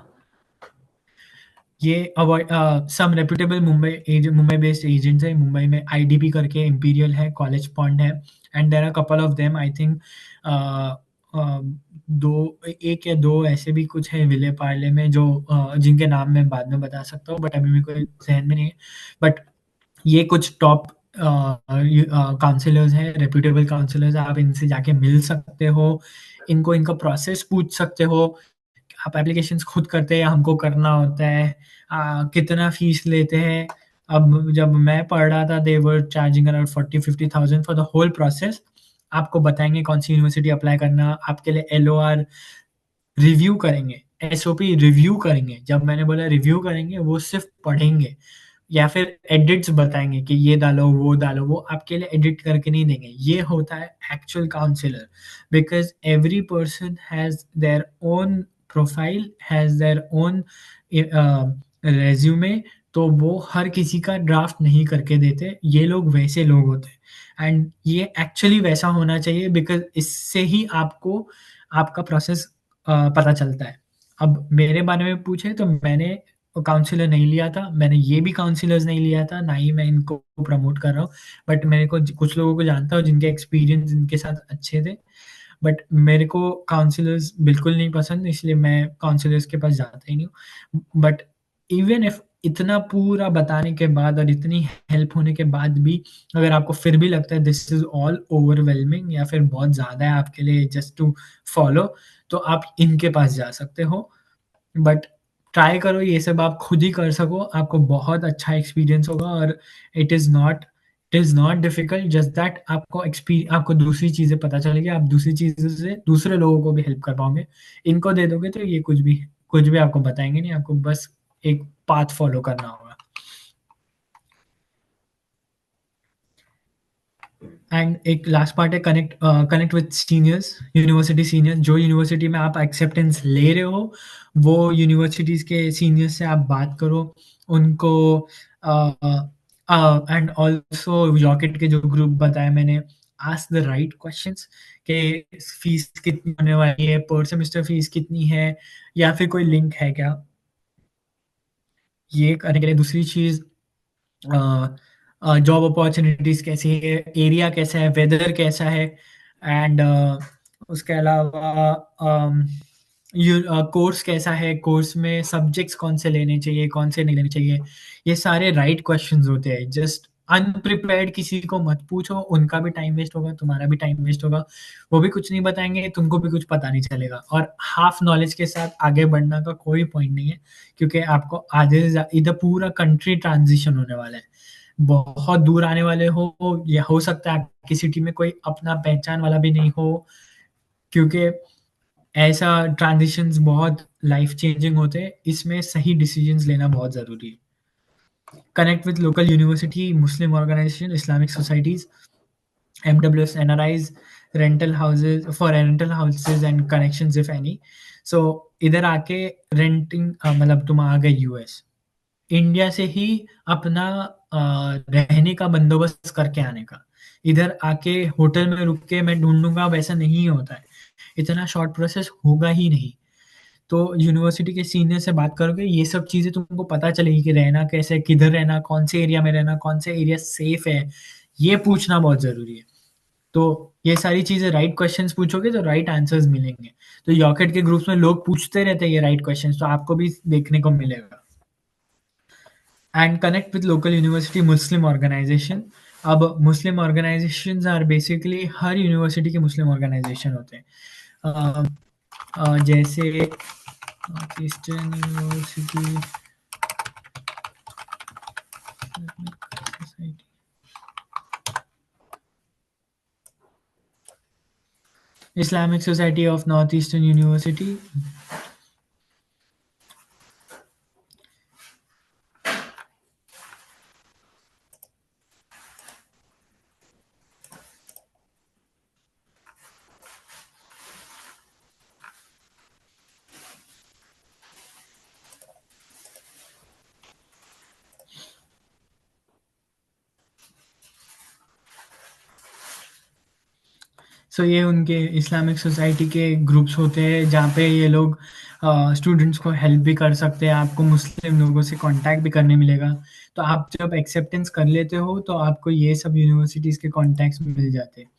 S1: ये avoid some reputable Mumbai based agents है। मुंबई में आईडीपी करके इंपीरियल है, कॉलेज पॉइंट है, and there are couple of them. I think एक या दो ऐसे भी कुछ है विले पार्ले में जो जिनके नाम मैं बाद में बता सकता हूँ, बट अभी मेरे को जहन में नहीं है। बट ये कुछ टॉप काउंसलर्स हैं, रेप्यूटेबल काउंसलर्स, आप इनसे जाके मिल सकते हो, इनको इनका प्रोसेस पूछ सकते हो। आप एप्लीकेशंस खुद करते हैं या हमको करना होता है, कितना फीस लेते हैं। अब जब मैं पढ़ रहा था, they were charging around 40-50,000 for the whole process. आपको बताएंगे कौन सी यूनिवर्सिटी अप्लाई करना, आपके लिए एलओआर रिव्यू करेंगे, एसओपी रिव्यू करेंगे। जब मैंने बोला रिव्यू करेंगे, वो सिर्फ पढ़ेंगे या फिर एडिट्स बताएंगे कि ये डालो, वो डालो, वो आपके लिए एडिट करके नहीं देंगे। ये होता है actual counsellor, because every person has their own profile, has their own resume. तो वो हर किसी का ड्राफ्ट नहीं करके देते, ये लोग वैसे लोग होते हैं, एंड ये एक्चुअली वैसा होना चाहिए, बिकॉज इससे ही आपको आपका प्रोसेस पता चलता है। अब मेरे बारे में पूछे तो मैंने काउंसलर नहीं लिया था, मैंने ये भी काउंसलर्स नहीं लिया था, ना ही मैं इनको प्रमोट कर रहा हूँ। बट मेरे को कुछ लोगों को जानता हूँ जिनके एक्सपीरियंस इनके साथ अच्छे थे, बट मेरे को काउंसलर्स बिल्कुल नहीं पसंद, इसलिए मैं काउंसलर्स के पास जाता ही नहीं हूँ। बट इवन इफ इतना पूरा बताने के बाद और इतनी हेल्प होने के बाद भी अगर आपको फिर भी लगता है दिस इज ऑल ओवरवेलमिंग या फिर बहुत ज़्यादा है आपके लिए जस्ट टू फॉलो, तो आप इनके पास जा सकते हो। बट ट्राई करो ये सब आप खुद ही कर सको, आपको बहुत अच्छा एक्सपीरियंस होगा, और it is not it is not difficult, just that आपको दूसरी चीज़ें पता चलेगी, आप दूसरी चीज़ों से दूसरे लोगों को भी हेल्प कर पाओगे। इनको दे दोगे तो ये कुछ भी आपको बताएँगे नहीं, आपको बस एक पाथ फॉलो करना होगा। एंड एक लास्ट पार्ट है connect with seniors, university seniors. जो यूनिवर्सिटी में आप एक्सेप्टेंस ले रहे हो, वो यूनिवर्सिटीज़ के सीनियर्स से आप बात करो, उनको एंड ऑल्सो रॉकेट के जो ग्रुप बताए मैंने, आस्क द राइट क्वेश्चंस कि फीस कितनी होने वाली है, पर सेमेस्टर फीस कितनी है, या फिर कोई लिंक है क्या? ये करने के लिए दूसरी चीज़, जॉब अपॉर्चुनिटीज़ कैसी है, एरिया कैसा है, वेदर कैसा है, एंड उसके अलावा कोर्स कैसा है, कोर्स में सब्जेक्ट्स कौन से लेने चाहिए, कौन से नहीं लेने चाहिए। ये सारे राइट क्वेश्चंस होते हैं। जस्ट अनप्रिपेयर्ड किसी को मत पूछो, उनका भी टाइम वेस्ट होगा, तुम्हारा भी टाइम वेस्ट होगा। वो भी कुछ नहीं बताएँगे, तुमको भी कुछ पता नहीं चलेगा, और हाफ नॉलेज के साथ आगे बढ़ने का कोई पॉइंट नहीं है, क्योंकि आपको आधे से इधर पूरा कंट्री ट्रांजिशन होने वाला है। बहुत दूर आने वाले हो, या हो सकता है आपकी सिटी में कोई अपना पहचान वाला भी नहीं हो, क्योंकि ऐसा ट्रांजिशंस बहुत लाइफ चेंजिंग होते हैं, इसमें सही डिसीजंस लेना बहुत ज़रूरी है। Connect with local university, Muslim organisation, Islamic societies, MWS, NRIs, rental houses and connections if any. So इधर आके रेंटिंग, मतलब तुम आ गए यूएस, इंडिया से ही अपना रहने का बंदोबस्त करके आने का। इधर आके होटल में रुक के मैं ढूँढूँगा, वैसा नहीं होता है। इतना शॉर्ट प्रोसेस होगा ही नहीं। तो यूनिवर्सिटी के सीनियर से बात करोगे, ये सब चीज़ें तुमको पता चलेगी कि रहना कैसे है, किधर रहना, कौन से एरिया में रहना, कौन से एरिया सेफ है, ये पूछना बहुत ज़रूरी है। तो ये सारी चीज़ें राइट क्वेश्चंस पूछोगे तो राइट आंसर्स मिलेंगे। तो यॉकेट के ग्रुप्स में लोग पूछते रहते हैं ये राइट क्वेश्चंस, तो आपको भी देखने को मिलेगा। And connect with local university, Muslim organisation. अब मुस्लिम ऑर्गेनाइजेशंस आर बेसिकली, हर यूनिवर्सिटी के मुस्लिम ऑर्गेनाइजेशन होते हैं। जैसे North eastern University Islamic Society of North eastern University. So ये उनके इस्लामिक सोसाइटी के ग्रुप्स होते हैं, जहाँ पे ये लोग स्टूडेंट्स को हेल्प भी कर सकते हैं, आपको मुस्लिम लोगों से कॉन्टैक्ट भी करने मिलेगा। तो आप जब एक्सेप्टेंस कर लेते हो, तो आपको ये सब यूनिवर्सिटीज़ के कॉन्टैक्ट्स मिल जाते हैं।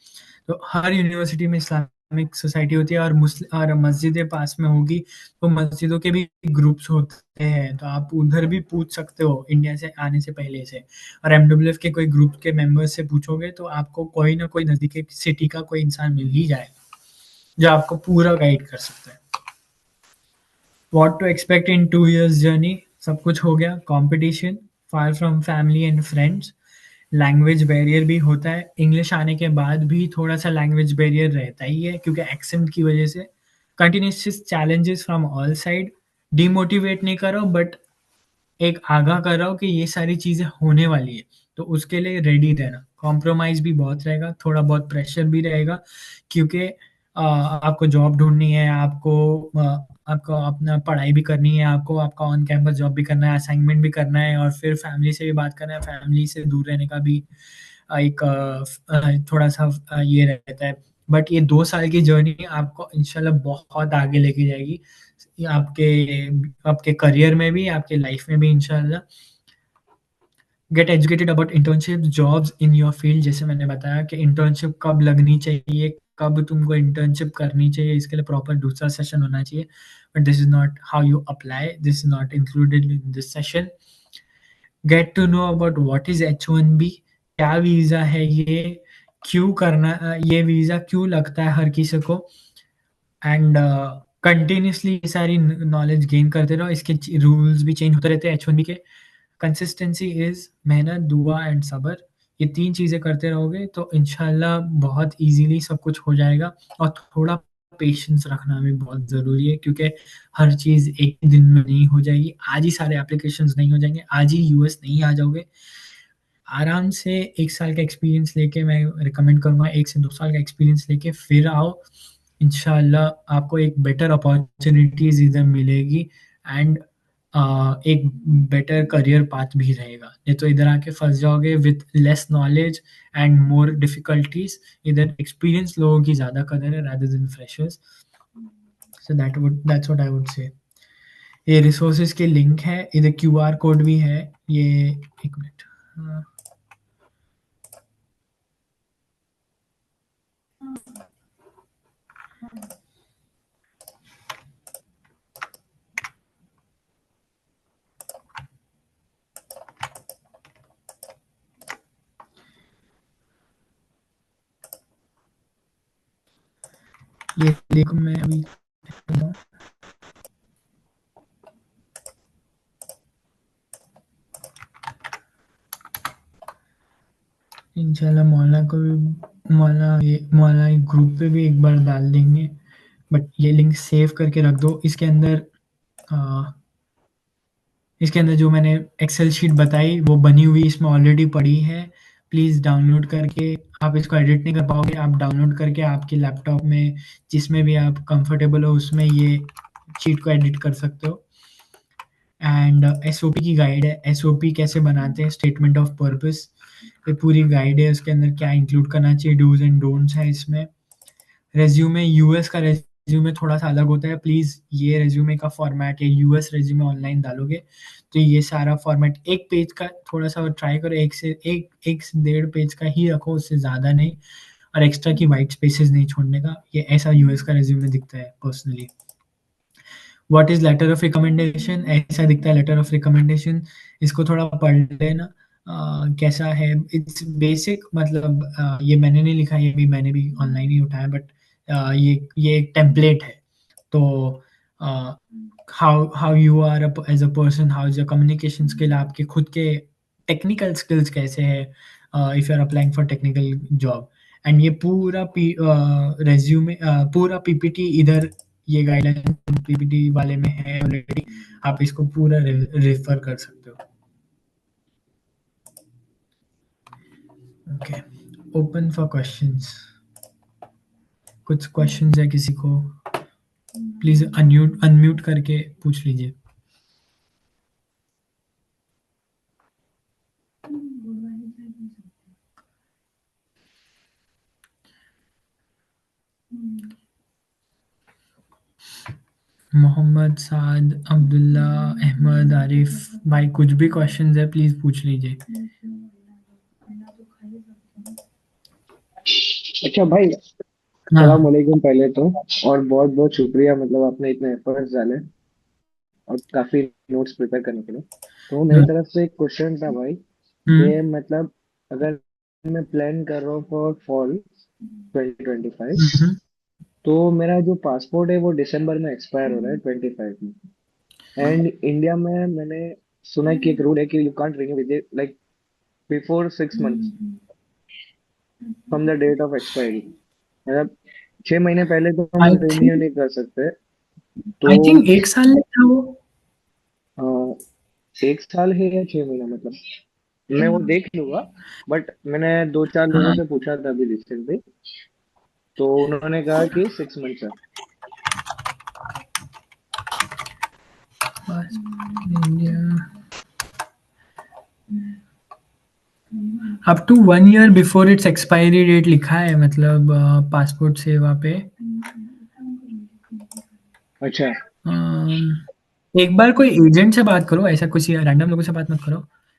S1: तो हर यूनिवर्सिटी में इस्लामिक सोसाइटी होती है, और मस्जिदें पास में होगी, तो मस्जिदों के भी ग्रुप्स होते हैं, तो आप उधर भी पूछ सकते हो इंडिया से आने से पहले से। और एमडब्ल्यूएफ के कोई ग्रुप के मेंबर्स से पूछोगे तो आपको कोई ना कोई नज़दीक की सिटी का कोई इंसान मिल ही जाएगा, जो आपको पूरा गाइड कर सकता है। What to expect in 2 years journey, सब कुछ हो गया। Competition, far from family and friends, language barrier भी होता है। इंग्लिश आने के बाद भी थोड़ा-सा लैंग्वेज बैरियर रहता ही है, क्योंकि एक्सेंट की वजह से। Continuous challenges from all side, demotivate नहीं करो, बट एक आगाह कर रहा हूँ कि ये सारी चीज़ें होने वाली है, तो उसके लिए रेडी रहना। कॉम्प्रोमाइज़ भी बहुत रहेगा, थोड़ा बहुत प्रेशर भी रहेगा, क्योंकि आपको जॉब ढूँढनी है, आपको अपना पढ़ाई भी करनी है, आपको आपका ऑन कैंपस जॉब भी करना है, असाइनमेंट भी करना है, और फिर फैमिली से भी बात करना है। फैमिली से दूर रहने का भी एक थोड़ा-सा ये रहता है। बट ये 2 साल की जर्नी आपको इंशाल्लाह बहुत आगे लेके जाएगी। आपके आपके करियर में भी, आपके लाइफ में भी इंशाल्लाह। Get educated about internship, jobs in your field. जैसे मैंने बताया कि इंटर्नशिप कब लगनी चाहिए, कब तुमको इंटर्नशिप करनी चाहिए, इसके लिए प्रॉपर दूसरा सेशन होना चाहिए। But this is not how you apply, this is not included in this session. Get to know about what is H-1B, क्या वीज़ा है ये, क्यों करना, ये वीज़ा क्यों लगता है हर किसी को, एंड कंटिन्यूअसली ये सारी नॉलेज गेन करते रहो। इसके रूल्स भी चेंज होते रहते हैं H-1B के। कंसिस्टेंसी इज़ मेहनत, दुआ एंड सब्र। ये 3 चीज़ें करते रहोगे तो इंशाल्लाह बहुत ईज़िली सब कुछ हो जाएगा। और थोड़ा पेशेंस रखना भी बहुत ज़रूरी है, क्योंकि हर चीज़ एक ही दिन में नहीं हो जाएगी। आज ही सारे एप्लीकेशंस नहीं हो जाएँगे, आज ही यूएस नहीं आ जाओगे। आराम से 1 साल का एक्सपीरियंस लेके मैं रिकमेंड करूँगा, 1 से 2 साल का एक्सपीरियंस लेके फिर आओ। इंशाल्लाह आपको एक बेटर अपॉर्च्युनिटीज़ इधर मिलेगी एंड एक बेटर करियर पाथ भी रहेगा। नहीं तो इधर आके फँस जाओगे with less knowledge and more difficulties. इधर एक्सपीरियंस लोगों की ज़्यादा कदर है rather than freshers. So that's what I would say. ये रिसोर्सेज़ के लिंक है, इधर क्यूआर कोड भी है। ये 1 मिनट। ये लिंक मैं अभी इंशाल्लाह मौलाना को भी मौलाना ग्रुप पे भी एक बार डाल देंगे, बट ये लिंक सेव करके रख दो। इसके अंदर जो मैंने एक्सेल शीट बताई वो बनी हुई इसमें ऑलरेडी पड़ी है। प्लीज़ डाउनलोड करके, आप इसको एडिट नहीं कर पाओगे, आप डाउनलोड करके आपके लैपटॉप में जिसमें भी आप कंफर्टेबल हो उसमें ये शीट को एडिट कर सकते हो। एंड एसओपी की गाइड है, एसओपी कैसे बनाते हैं, स्टेटमेंट ऑफ पर्पस, ये पूरी गाइड है। उसके अंदर क्या इंक्लूड करना चाहिए, डूज एंड डोंट्स है इसमें। रेज्यूमे, यूएस का रेज्यूमे थोड़ा सा अलग होता है। प्लीज़ ये रेज्यूमे का फॉर्मेट या यूएस रेज्यूमे ऑनलाइन डालोगे तो ये सारा फॉर्मेट एक पेज का थोड़ा सा ट्राई करो, एक से 1.5 पेज का ही रखो, उससे ज़्यादा नहीं। और एक्स्ट्रा की वाइट स्पेसेस नहीं छोड़ने का। ये ऐसा यूएस का रेज्यूमे दिखता है personally. What is letter of recommendation, ऐसा दिखता है लेटर ऑफ रिकमेंडेशन। इसको थोड़ा पढ़ लेना। कैसा है, इट्स बेसिक, मतलब ये मैंने नहीं लिखा, ये भी मैंने भी ऑनलाइन ही उठाया, बट ये एक टेम्पलेट है। तो how you are as a person, how is your communication skill, आपके खुद के टेक्निकल स्किल्स कैसे है if you are applying for technical job. And ये पूरा रेज्यूमे, पूरा पीपीटी इधर, ये गाइडलाइन पीपीटी वाले में है ऑलरेडी, आप इसको पूरा रेफर कर सकते हो। Okay, open for questions. कुछ क्वेश्चंस है किसी को? प्लीज अनम्यूट करके पूछ लीजिए। मोहम्मद, साद, अब्दुल्ला, अहमद, आरिफ भाई, कुछ भी क्वेश्चंस है प्लीज पूछ लीजिए।
S3: अच्छा भाई,
S1: हाँ,
S3: अस्सलाम वालेकुम पहले तो। और बहुत बहुत शुक्रिया, मतलब आपने इतने एफर्ट्स डाले और काफी नोट्स प्रिपेयर करने के लिए। तो मेरी
S1: नो,
S3: तरफ से एक क्वेश्चन था भाई,
S1: हम्म,
S3: कि मतलब अगर मैं प्लान कर रहा हूँ फॉर फॉल 2025,
S1: हम्म,
S3: तो मेरा जो पासपोर्ट है वो दिसंबर में एक्सपायर हो रहा है 25 में। एंड इंडिया में मैंने सुना है कि एक रूल है कि you can't renew with like before 6 months from the date of expiry. मतलब 6 महीने पहले तो हम
S1: आई
S3: रिन्यू
S1: थिंक
S3: नहीं कर सकते। तो
S1: आई थिंक 1 साल में था वो।
S3: 1 साल है या 6 महीना, मतलब मैं वो देख लूंगा। बट मैंने दो चार लोगों
S1: हाँ,
S3: से पूछा था अभी रिसेंटली, तो उन्होंने कहा कि 6 मंथ्स है।
S1: India up to 1 year before its expiry date लिखा है, मतलब पासपोर्ट सेवा पे।
S3: अच्छा।
S1: एक बार कोई एजेंट से बात करो, ऐसा किसी रैंडम लोगों से बात मत करो।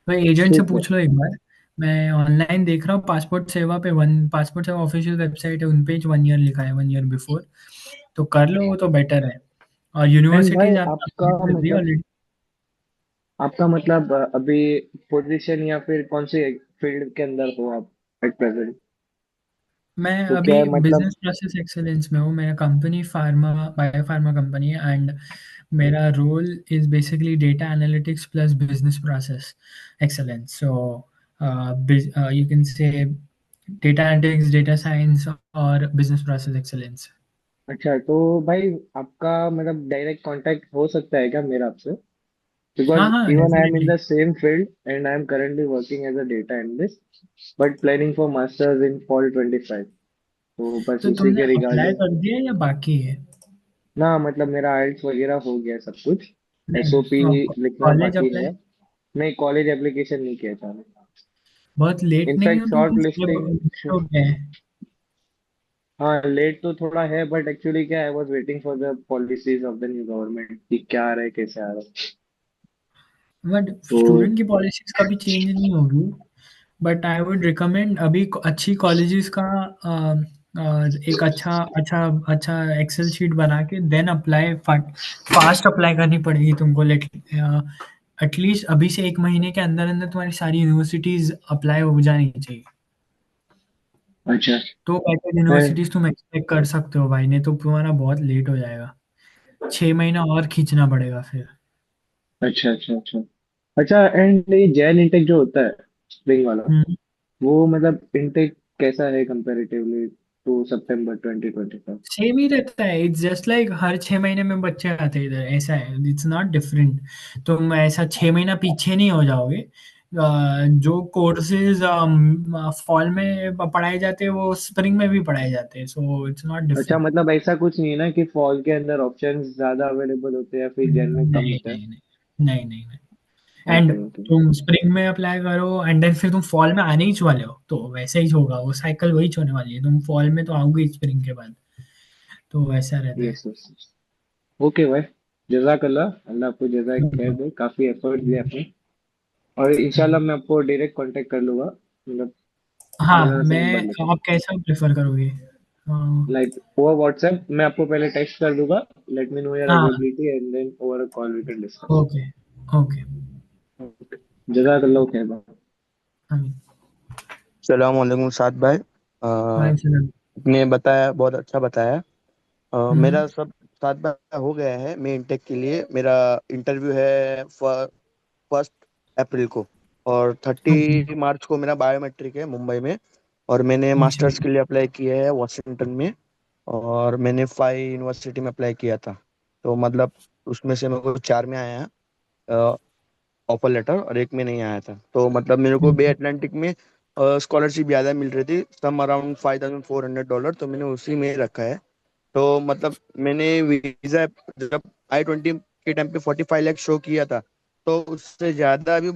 S1: कोई एजेंट से
S3: ठीक है।
S1: पूछ लो एक बार। मैं ऑनलाइन देख रहा हूँ पासपोर्ट सेवा पे, वन पासपोर्ट सेवा ऑफिशियल वेबसाइट है, उन पे 1 ईयर लिखा है, 1 ईयर बिफोर। तो कर लो, वो तो बेटर है। और
S3: एंड भाई
S1: यूनिवर्सिटीज आपको
S3: आपका
S1: अपडेट कर दी
S3: मतलब,
S1: ऑलरेडी।
S3: अभी पोजीशन या फिर कौन से फील्ड के अंदर हो आप एट प्रेजेंट?
S1: मैं
S3: तो
S1: अभी
S3: क्या है मतलब।
S1: बिजनेस प्रोसेस एक्सेलेंस में हूँ। मेरा company pharma, bio pharma company है एंड मेरा role is basically data analytics plus business process excellence. So you can say data analytics, data science और business process excellence.
S3: अच्छा, तो भाई आपका मतलब डायरेक्ट कांटेक्ट हो सकता है क्या मेरा आपसे?
S1: हाँ
S3: Because
S1: हाँ
S3: even I am in
S1: definitely.
S3: the same field and I am currently working as a data analyst, but planning for masters in fall 25. तो बस
S1: तो
S3: उसी
S1: तुमने
S3: के
S1: अप्लाई
S3: रिगार्डिंग।
S1: कर दिया या बाकी है?
S3: ना मतलब मेरा आइल्स वगैरह हो गया सब कुछ। एसओपी
S1: नहीं,
S3: लिखना
S1: कॉलेज
S3: बाकी
S1: अप्लाई
S3: है। नहीं, कॉलेज एप्लीकेशन नहीं किया था।
S1: बहुत लेट नहीं
S3: इनफैक्ट
S1: हो तुम
S3: शॉर्ट
S1: कुछ
S3: लिस्टिंग।
S1: लेट हो गए हैं?
S3: हाँ, लेट तो थोड़ा है, बट एक्चुअली क्या, I was waiting for the policies of the new government कि क्या आ रहा है, कैसे आ रहा है।
S1: बट
S3: तो
S1: स्टूडेंट की पॉलिसीज कभी चेंज नहीं होगी। बट आई वुड रिकमेंड अभी अच्छी कॉलेजेस का एक अच्छा अच्छा अच्छा एक्सेल शीट बना के देन अप्लाई, फास्ट अप्लाई करनी पड़ेगी तुमको। लेट एटलीस्ट अभी से 1 महीने के अंदर अंदर तुम्हारी सारी यूनिवर्सिटीज अप्लाई हो जानी चाहिए।
S3: अच्छा।
S1: तो बेटर
S3: मैं
S1: यूनिवर्सिटीज तुम एक्सपेक्ट कर सकते हो भाई, नहीं तो तुम्हारा बहुत लेट हो जाएगा। 6 महीना और खींचना पड़ेगा फिर।
S3: अच्छा अच्छा अच्छा। अच्छा, एंड ये जेन इंटेक जो होता है, स्प्रिंग वाला,
S1: हम्म।
S3: वो मतलब इंटेक कैसा है कंपैरेटिवली टू सितंबर 2025?
S1: सेम ही रहता है, इट्स जस्ट लाइक हर 6 महीने में बच्चे आते हैं इधर, ऐसा है, इट्स नॉट डिफरेंट। तुम ऐसा 6 महीना पीछे नहीं हो जाओगे। जो कोर्सेज फॉल में पढ़ाए जाते हैं वो स्प्रिंग में भी पढ़ाए जाते हैं, सो इट्स नॉट
S3: अच्छा,
S1: डिफरेंट।
S3: मतलब ऐसा कुछ नहीं है ना कि फॉल के अंदर ऑप्शंस ज्यादा अवेलेबल होते हैं या फिर जेन में कम
S1: नहीं
S3: होता है?
S1: नहीं नहीं नहीं नहीं नहीं। And
S3: okay okay.
S1: तुम स्प्रिंग में अप्लाई करो एंड देन फिर तुम फॉल में आने ही वाले हो, तो वैसे ही होगा, वो साइकिल वही होने वाली है, तुम फॉल में तो आओगे स्प्रिंग के बाद, तो वैसा रहता है।
S3: Yes yes. ओके भाई, जजाकल्ला, अल्लाह आपको जज़ाए खैर दे, काफी एफर्ट दिए आपने। और इंशाल्लाह मैं आपको डायरेक्ट कांटेक्ट कर लूंगा, मतलब
S1: हाँ,
S3: जरा सा नंबर
S1: मैं,
S3: लेके।
S1: आप कैसा प्रेफ़र करोगे?
S3: लाइक ओवर व्हाट्सएप मैं आपको पहले टेक्स्ट कर दूंगा, लेट मी नो योर
S1: हाँ,
S3: availability and then over a call we can discuss.
S1: Okay, okay,
S3: जजाकल्ला खैर भाई।
S1: आमीन।
S4: सलाम वालेकुम साद भाई।
S1: वालेकुम सलाम।
S4: ने बताया, बहुत अच्छा बताया।
S1: हुँ,
S4: मेरा सब साथ भाई हो गया है। मैं इंटेक के लिए, मेरा इंटरव्यू है 1 अप्रैल को, और
S1: ओके,
S4: 30 मार्च को मेरा बायोमेट्रिक है मुंबई में। और मैंने
S1: अच्छा,
S4: मास्टर्स के लिए अप्लाई किया है वॉशिंगटन में। और मैंने 5 यूनिवर्सिटी में अप्लाई किया था। तो मतलब उसमें से मेरे को 4 में आया ऑफर लेटर, और एक में नहीं आया था। तो मतलब मेरे को बे
S1: हुँ,
S4: अटलांटिक में स्कॉलरशिप ज़्यादा मिल रही थी, सम अराउंड $5,400, तो मैंने उसी में रखा है। तो मतलब मैंने वीज़ा जब I-20 के टाइम पे 45 लाख शो किया था, तो उससे ज़्यादा अभी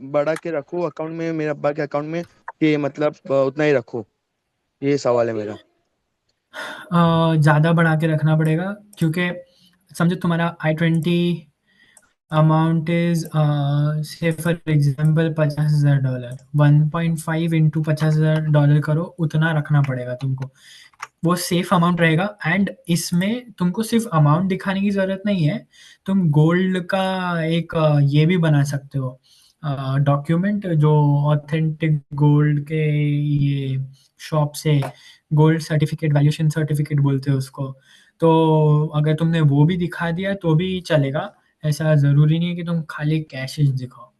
S4: बढ़ा के रखूँ अकाउंट में, मेरे अब्बा के अकाउंट में, कि मतलब उतना ही रखूँ? ये सवाल है मेरा।
S1: ज़्यादा बढ़ा के रखना पड़ेगा, क्योंकि समझो तुम्हारा I-20 अमाउंट इज़ से फॉर एग्ज़ाम्पल $50,000, 1.5 इंटू $50,000 करो, उतना रखना पड़ेगा तुमको। वो सेफ अमाउंट रहेगा, एंड इसमें तुमको सिर्फ अमाउंट दिखाने की ज़रूरत नहीं है। तुम गोल्ड का एक ये भी बना सकते हो, डॉक्यूमेंट, जो ऑथेंटिक गोल्ड के ये शॉप से गोल्ड सर्टिफिकेट, वैल्यूएशन सर्टिफिकेट बोलते हैं उसको। तो अगर तुमने वो भी दिखा दिया तो भी चलेगा। ऐसा ज़रूरी नहीं है कि तुम खाली कैश ही दिखाओ।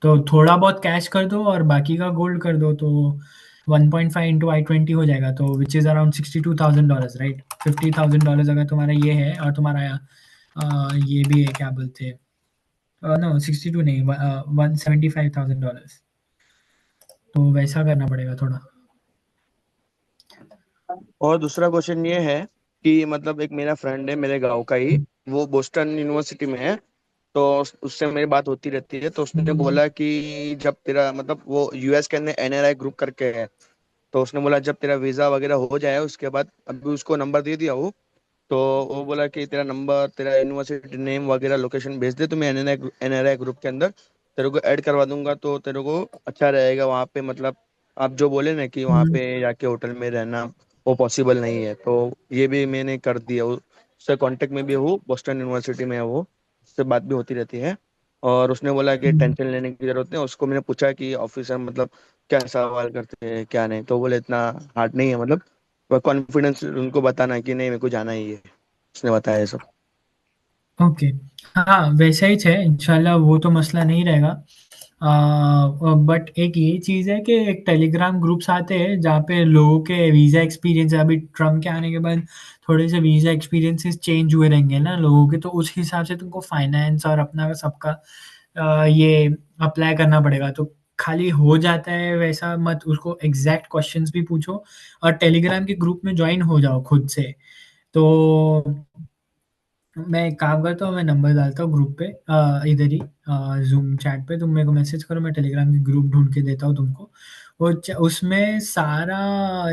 S1: तो थोड़ा बहुत कैश कर दो और बाकी का गोल्ड कर दो, तो 1.5 इंटू I-20 हो जाएगा, तो विच इज़ अराउंड $62,000, राइट? $50,000 अगर तुम्हारा ये है और तुम्हारा ये भी है, क्या बोलते हैं, नो 62 नहीं, $175,000, तो वैसा करना पड़ेगा थोड़ा।
S4: और दूसरा क्वेश्चन ये है कि मतलब एक मेरा फ्रेंड है मेरे गांव का ही, वो बोस्टन यूनिवर्सिटी में है। तो उससे मेरी बात होती रहती है। तो उसने
S1: हम्म,
S4: बोला कि जब तेरा मतलब वो यूएस के अंदर एनआरआई ग्रुप करके है, तो उसने बोला जब तेरा वीजा वगैरह हो जाए उसके बाद, अभी उसको नंबर दे दिया वो। तो वो बोला कि तेरा नंबर, तेरा यूनिवर्सिटी नेम वगैरह लोकेशन भेज दे, तो मैं एनआरआई ग्रुप के अंदर तेरे को ऐड करवा दूंगा, तो तेरे को अच्छा रहेगा वहाँ पे। मतलब आप जो बोले ना कि वहाँ
S1: हम्म,
S4: पे जाके होटल में रहना वो पॉसिबल नहीं है, तो ये भी मैंने कर दिया। उससे कांटेक्ट में भी हूँ, बोस्टन यूनिवर्सिटी में है वो, उससे बात भी होती रहती है। और उसने बोला कि
S1: हम्म।
S4: टेंशन लेने की जरूरत नहीं। उसको मैंने पूछा कि ऑफिसर मतलब क्या सवाल करते हैं क्या नहीं, तो बोले इतना हार्ड नहीं है, मतलब कॉन्फिडेंस उनको बताना कि नहीं मेरे को जाना ही है। उसने बताया ये सब।
S1: ओके, हाँ, वैसा ही है, इंशाल्लाह वो तो मसला नहीं रहेगा। बट एक ये चीज़ है कि एक टेलीग्राम ग्रुप्स आते हैं जहाँ पे लोगों के वीज़ा एक्सपीरियंस, अभी ट्रम्प के आने के बाद थोड़े से वीज़ा एक्सपीरियंसेस चेंज हुए रहेंगे ना लोगों के, तो उस हिसाब से तुमको फाइनेंस और अपना सबका ये अप्लाई करना पड़ेगा। तो खाली हो जाता है वैसा मत, उसको एग्जैक्ट क्वेश्चंस भी पूछो और टेलीग्राम के ग्रुप में ज्वाइन हो जाओ खुद से। तो मैं एक काम करता हूँ, मैं नंबर डालता हूँ ग्रुप पे, इधर ही ज़ूम चैट पे, तुम मेरे को मैसेज करो, मैं टेलीग्राम की ग्रुप ढूँढ के देता हूँ तुमको। वो उसमें सारा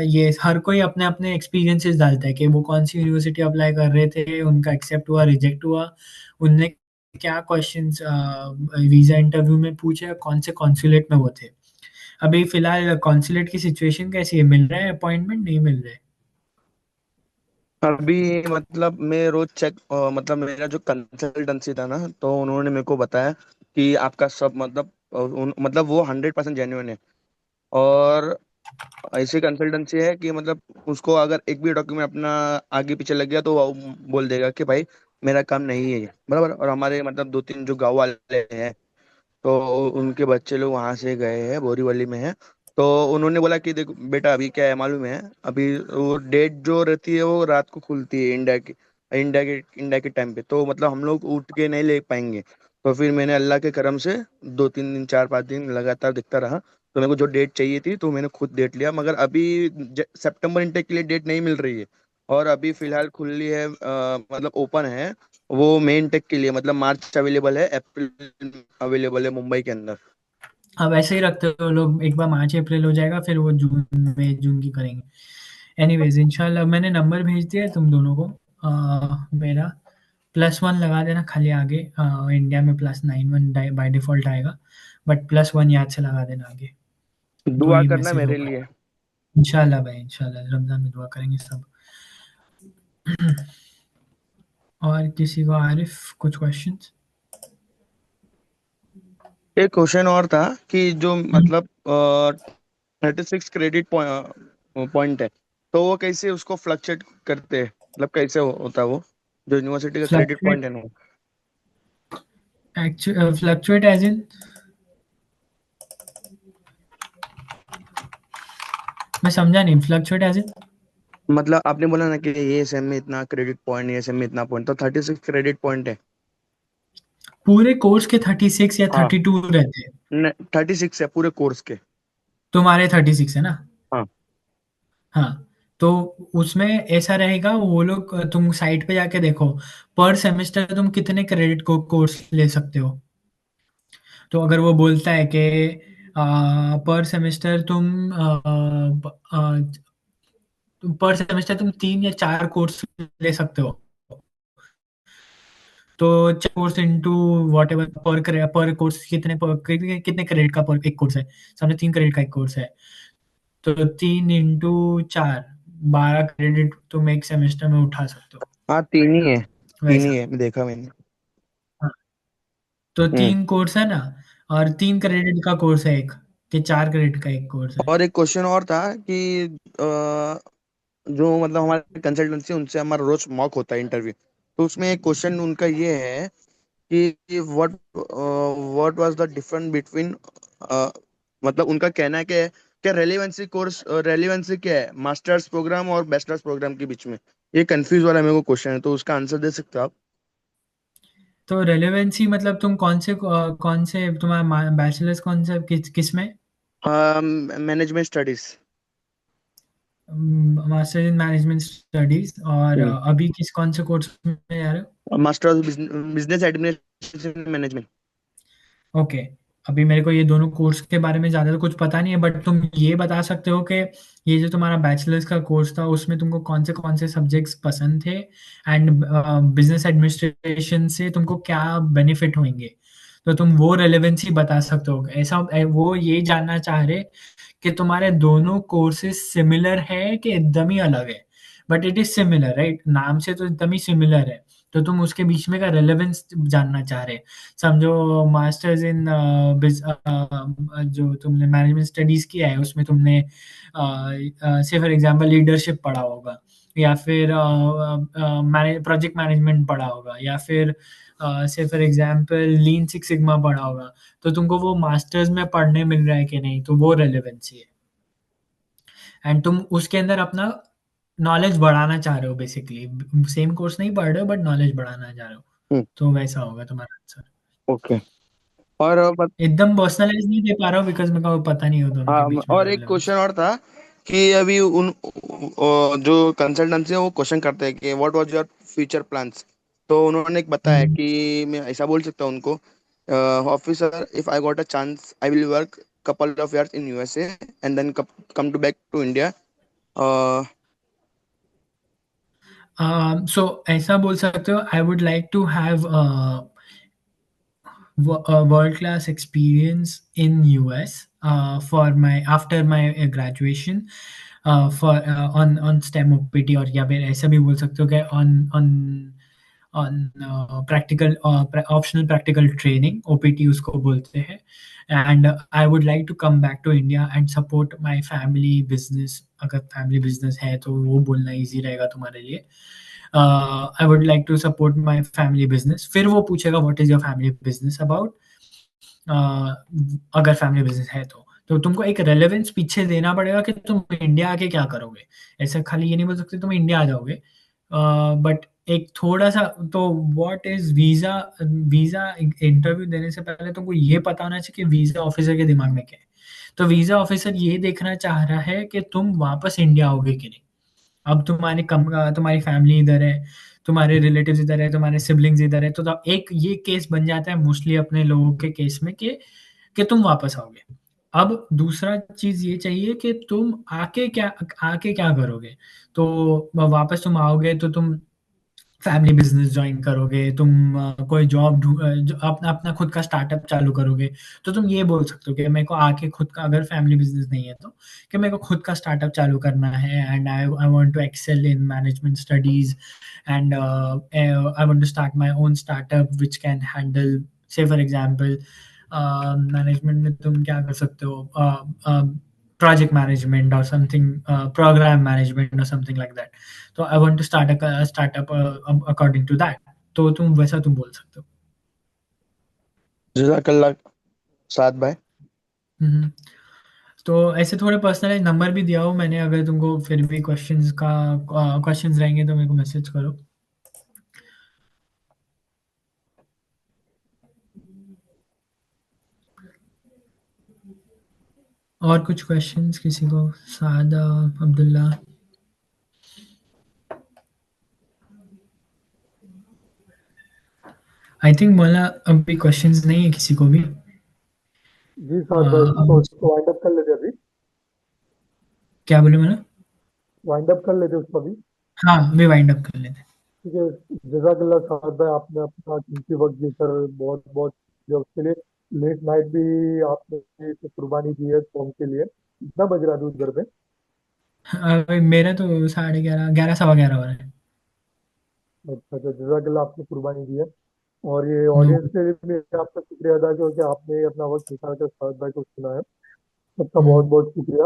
S1: ये हर कोई अपने-अपने एक्सपीरियंसेस डालता है कि वो कौन-सी यूनिवर्सिटी अप्लाई कर रहे थे, उनका एक्सेप्ट हुआ, रिजेक्ट हुआ, उनने क्या क्वेश्चंस वीज़ा इंटरव्यू में पूछे, कौन से कॉन्सुलेट में वो थे। अभी फ़िलहाल कॉन्सुलेट की सिचुएशन कैसी है? मिल रहा है अपॉइंटमेंट, नहीं मिल रहा है?
S4: अभी मतलब मैं रोज चेक, मतलब मेरा जो कंसल्टेंसी था ना, तो उन्होंने मेरे को बताया कि आपका सब मतलब मतलब वो 100% जेन्युइन है। और ऐसी कंसल्टेंसी है कि मतलब उसको अगर एक भी डॉक्यूमेंट अपना आगे पीछे लग गया तो वो बोल देगा कि भाई मेरा काम नहीं है ये, बराबर। और हमारे मतलब दो तीन जो गांव वाले हैं, तो उनके बच्चे लोग वहां से गए हैं, बोरीवली में है। तो उन्होंने बोला कि देखो बेटा, अभी क्या है मालूम है, अभी वो डेट जो रहती है वो रात को खुलती है इंडिया के टाइम पे, तो मतलब हम लोग उठ के नहीं ले पाएंगे। तो फिर मैंने अल्लाह के करम से 2-3 दिन 4-5 दिन लगातार देखता रहा, तो मेरे को जो डेट चाहिए थी तो मैंने खुद डेट लिया। मगर अभी सितंबर इंटेक के लिए डेट नहीं मिल रही है। और अभी फिलहाल खुली है, मतलब ओपन है वो मेन टेक के लिए, मतलब मार्च अवेलेबल है, अप्रैल अवेलेबल है मुंबई के अंदर।
S1: अब ऐसे ही रखते हो लोग, एक बार मार्च अप्रैल हो जाएगा फिर वो जून मई जून की करेंगे। एनीवेज इंशाल्लाह मैंने नंबर भेज दिया है तुम दोनों को। मेरा +1 लगा देना खाली आगे, इंडिया में +91 बाय डिफॉल्ट आएगा, बट +1 याद से लगा देना आगे। तो
S4: दुआ
S1: ये
S4: करना
S1: मैसेज
S4: मेरे
S1: होगा।
S4: लिए।
S1: इंशाल्लाह भाई, इंशाल्लाह रमजान में दुआ करेंगे सब। और किसी को आरिफ कुछ क्वेश्चंस?
S4: एक क्वेश्चन और था कि जो मतलब 36 क्रेडिट पॉइंट है, तो वो कैसे उसको फ्लक्चुएट करते हैं, मतलब कैसे होता है वो, जो यूनिवर्सिटी का क्रेडिट
S1: फ्लक्चुएट,
S4: पॉइंट है ना।
S1: फ्लक्चुएट एज इन, मैं समझा नहीं, फ्लक्चुएट एज इन
S4: मतलब आपने बोला ना कि ये सेम में इतना क्रेडिट पॉइंट, ये सेम में इतना पॉइंट, तो 36 क्रेडिट पॉइंट है।
S1: पूरे कोर्स के 36 या
S4: हाँ,
S1: 32 रहते हैं?
S4: 36 है पूरे कोर्स के।
S1: तुम्हारे 36 है ना?
S4: हाँ।
S1: हाँ, तो उसमें ऐसा रहेगा, वो लोग तुम साइट पे जाके देखो, पर सेमेस्टर तुम कितने क्रेडिट को कोर्स ले सकते हो। तो अगर वो बोलता है कि पर सेमेस्टर पर सेमेस्टर तुम 3 या 4 कोर्स ले सकते हो, तो कोर्स इंटू वॉट एवर पर कोर्स कितने क्रेडिट का पर एक कोर्स है, सामने 3 क्रेडिट का एक कोर्स है, तो 3 इंटू 4, 12 क्रेडिट तुम एक सेमेस्टर में उठा सकते हो।
S4: हाँ, तीन ही है, तीन
S1: वैसा।
S4: ही है, देखा मैंने।
S1: हाँ, तो
S4: हम्म।
S1: 3 कोर्स है ना, और 3 क्रेडिट का कोर्स है एक, कि 4 क्रेडिट का एक कोर्स है।
S4: और एक क्वेश्चन और था कि जो मतलब हमारे कंसल्टेंसी उनसे हमारा रोज मॉक होता है इंटरव्यू, तो उसमें एक क्वेश्चन उनका ये है कि what was the difference between, मतलब उनका कहना है कि क्या रेलेवेंसी क्या है मास्टर्स प्रोग्राम और बैचलर्स प्रोग्राम के बीच में। ये कंफ्यूज वाला मेरे को क्वेश्चन है, तो उसका आंसर दे सकते हो आप।
S1: तो रेलेवेंसी मतलब तुम कौन से तुम्हारा बैचलर्स कौन से किस में?
S4: Management studies.
S1: Masters in management studies, और अभी कौन से कोर्स में जा रहे
S4: मास्टर्स बिजनेस एडमिनिस्ट्रेशन मैनेजमेंट।
S1: हो? ओके। अभी मेरे को ये दोनों कोर्स के बारे में ज़्यादा तो कुछ पता नहीं है, बट तुम ये बता सकते हो कि ये जो तुम्हारा बैचलर्स का कोर्स था उसमें तुमको कौन से सब्जेक्ट्स पसंद थे, एंड बिजनेस एडमिनिस्ट्रेशन से तुमको क्या बेनिफिट होंगे, तो तुम वो रेलेवेंसी बता सकते हो। ऐसा वो ये जानना चाह रहे कि तुम्हारे दोनों कोर्सेज सिमिलर है कि एकदम ही अलग है, but it is similar right, नाम से तो एकदम ही सिमिलर है, तो तुम उसके बीच में का रेलेवेंस जानना चाह रहे। समझो मास्टर्स इन जो तुमने मैनेजमेंट स्टडीज किया है उसमें तुमने से फॉर एग्जांपल लीडरशिप पढ़ा होगा, या फिर प्रोजेक्ट मैनेजमेंट पढ़ा होगा, या फिर से for example lean six sigma पढ़ा होगा, तो तुमको वो मास्टर्स में पढ़ने मिल रहा है कि नहीं, तो वो रेलेवेंसी है। एंड तुम उसके अंदर अपना नॉलेज बढ़ाना चाह रहे हो, बेसिकली सेम कोर्स नहीं पढ़ रहे हो बट नॉलेज बढ़ाना चाह रहे हो,
S4: हम्म।
S1: तो वैसा होगा तुम्हारा आंसर।
S4: ओके। और
S1: एकदम पर्सनलाइज नहीं दे पा रहा हूँ बिकॉज मेरे को पता नहीं हो दोनों के
S4: हाँ,
S1: बीच में
S4: और एक क्वेश्चन
S1: रेलेवेंस।
S4: और था कि अभी जो कंसल्टेंसी है वो क्वेश्चन करते हैं कि what was your future plans. तो उन्होंने एक बताया कि मैं ऐसा बोल सकता हूँ उनको, officer if I got a chance I will work couple of years in USA and then come to back to India.
S1: So ऐसा बोल सकते हो, I would like to have a world class experience in US for my after my graduation, for on STEM OPT, और या फिर ऐसा भी बोल सकते हो कि on practical optional practical training, OPT उसको बोलते हैं। And I would like to come back to India and support my family business। अगर family business है तो वो बोलना easy रहेगा तुम्हारे लिए। I would like to support my family business। फिर वो पूछेगा what is your family business about। अगर फैमिली बिजनेस है तो तुमको एक रेलेवेंस पीछे देना पड़ेगा कि तुम इंडिया आके क्या करोगे। ऐसा खाली ये नहीं बोल सकते तुम इंडिया आ जाओगे, बट एक थोड़ा सा तो what is visa. Visa interview देने से पहले तुमको ये पता होना चाहिए कि वीजा ऑफिसर के दिमाग में क्या है। तो वीजा ऑफिसर ये देखना चाह रहा है कि तुम वापस इंडिया आओगे कि नहीं। अब तुम्हारी फैमिली इधर है, तुम्हारे रिलेटिव्स इधर है, तुम्हारे सिबलिंग्स इधर है, तो एक ये केस बन जाता है मोस्टली अपने लोगों के केस में कि तुम वापस आओगे। अब दूसरा चीज ये चाहिए कि तुम आके क्या करोगे। तो वापस तुम आओगे तो तुम फैमिली बिजनेस ज्वाइन करोगे, तुम कोई अपना अपना खुद का स्टार्टअप चालू करोगे। तो तुम ये बोल सकते हो कि मेरे को आके खुद का, अगर फैमिली बिजनेस नहीं है तो, कि मेरे को खुद का स्टार्टअप चालू करना है and I want to excel in management studies and I want to start my own startup which can handle, say for example management में तुम क्या कर सकते हो, project management or something, program management or something like that। तो I want to start a startup according to that. तो तुम वैसा तुम बोल सकते हो।
S4: जज़ाकल्लाह साद भाई।
S1: हम्म। तो ऐसे थोड़े पर्सनलाइज नंबर भी दिया हो मैंने, अगर तुमको फिर भी क्वेश्चंस रहेंगे तो मेरे को मैसेज करो। और कुछ क्वेश्चंस किसी को? सादा, अब्दुल्ला। आई थिंक मौला अभी क्वेश्चंस नहीं है किसी को भी।
S2: जी साद भाई, तो इसको वाइंड अप कर लेते अभी।
S1: क्या बोले मैंने?
S2: वाइंड अप कर लेते उसको अभी।
S1: हाँ, वे वाइंड अप कर लेते हैं।
S2: ठीक है। जजाकल्ला साद भाई, आपने अपना कीमती वक्त देकर बहुत बहुत जो उसके लिए लेट नाइट भी आपने एक कुर्बानी दी है कौम के लिए। कितना बज रहा है दूध घर पे?
S1: मेरा तो 11:30, 11 सवा 11 हो रहा है।
S2: अच्छा अच्छा, जजाकल्ला आपने कुर्बानी दी है। और ये
S1: नो।
S2: ऑडियंस के लिए भी आपका शुक्रिया अदा करो कि आपने अपना वक्त निकाल कर साद भाई को सुना है। सबका बहुत
S1: हम्म।
S2: बहुत शुक्रिया।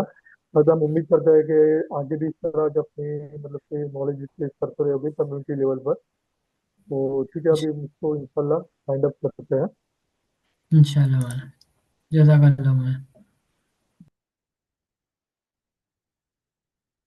S2: और हम उम्मीद करते हैं कि आगे भी इस तरह के अपनी मतलब कि नॉलेज डिस्प्ले करते रहोगे कम्युनिटी लेवल पर। तो ठीक है, अभी हम इसको इंशाल्लाह फाइंड अप करते हैं।
S1: इंशाल्लाह। जज़ाकल्लाह।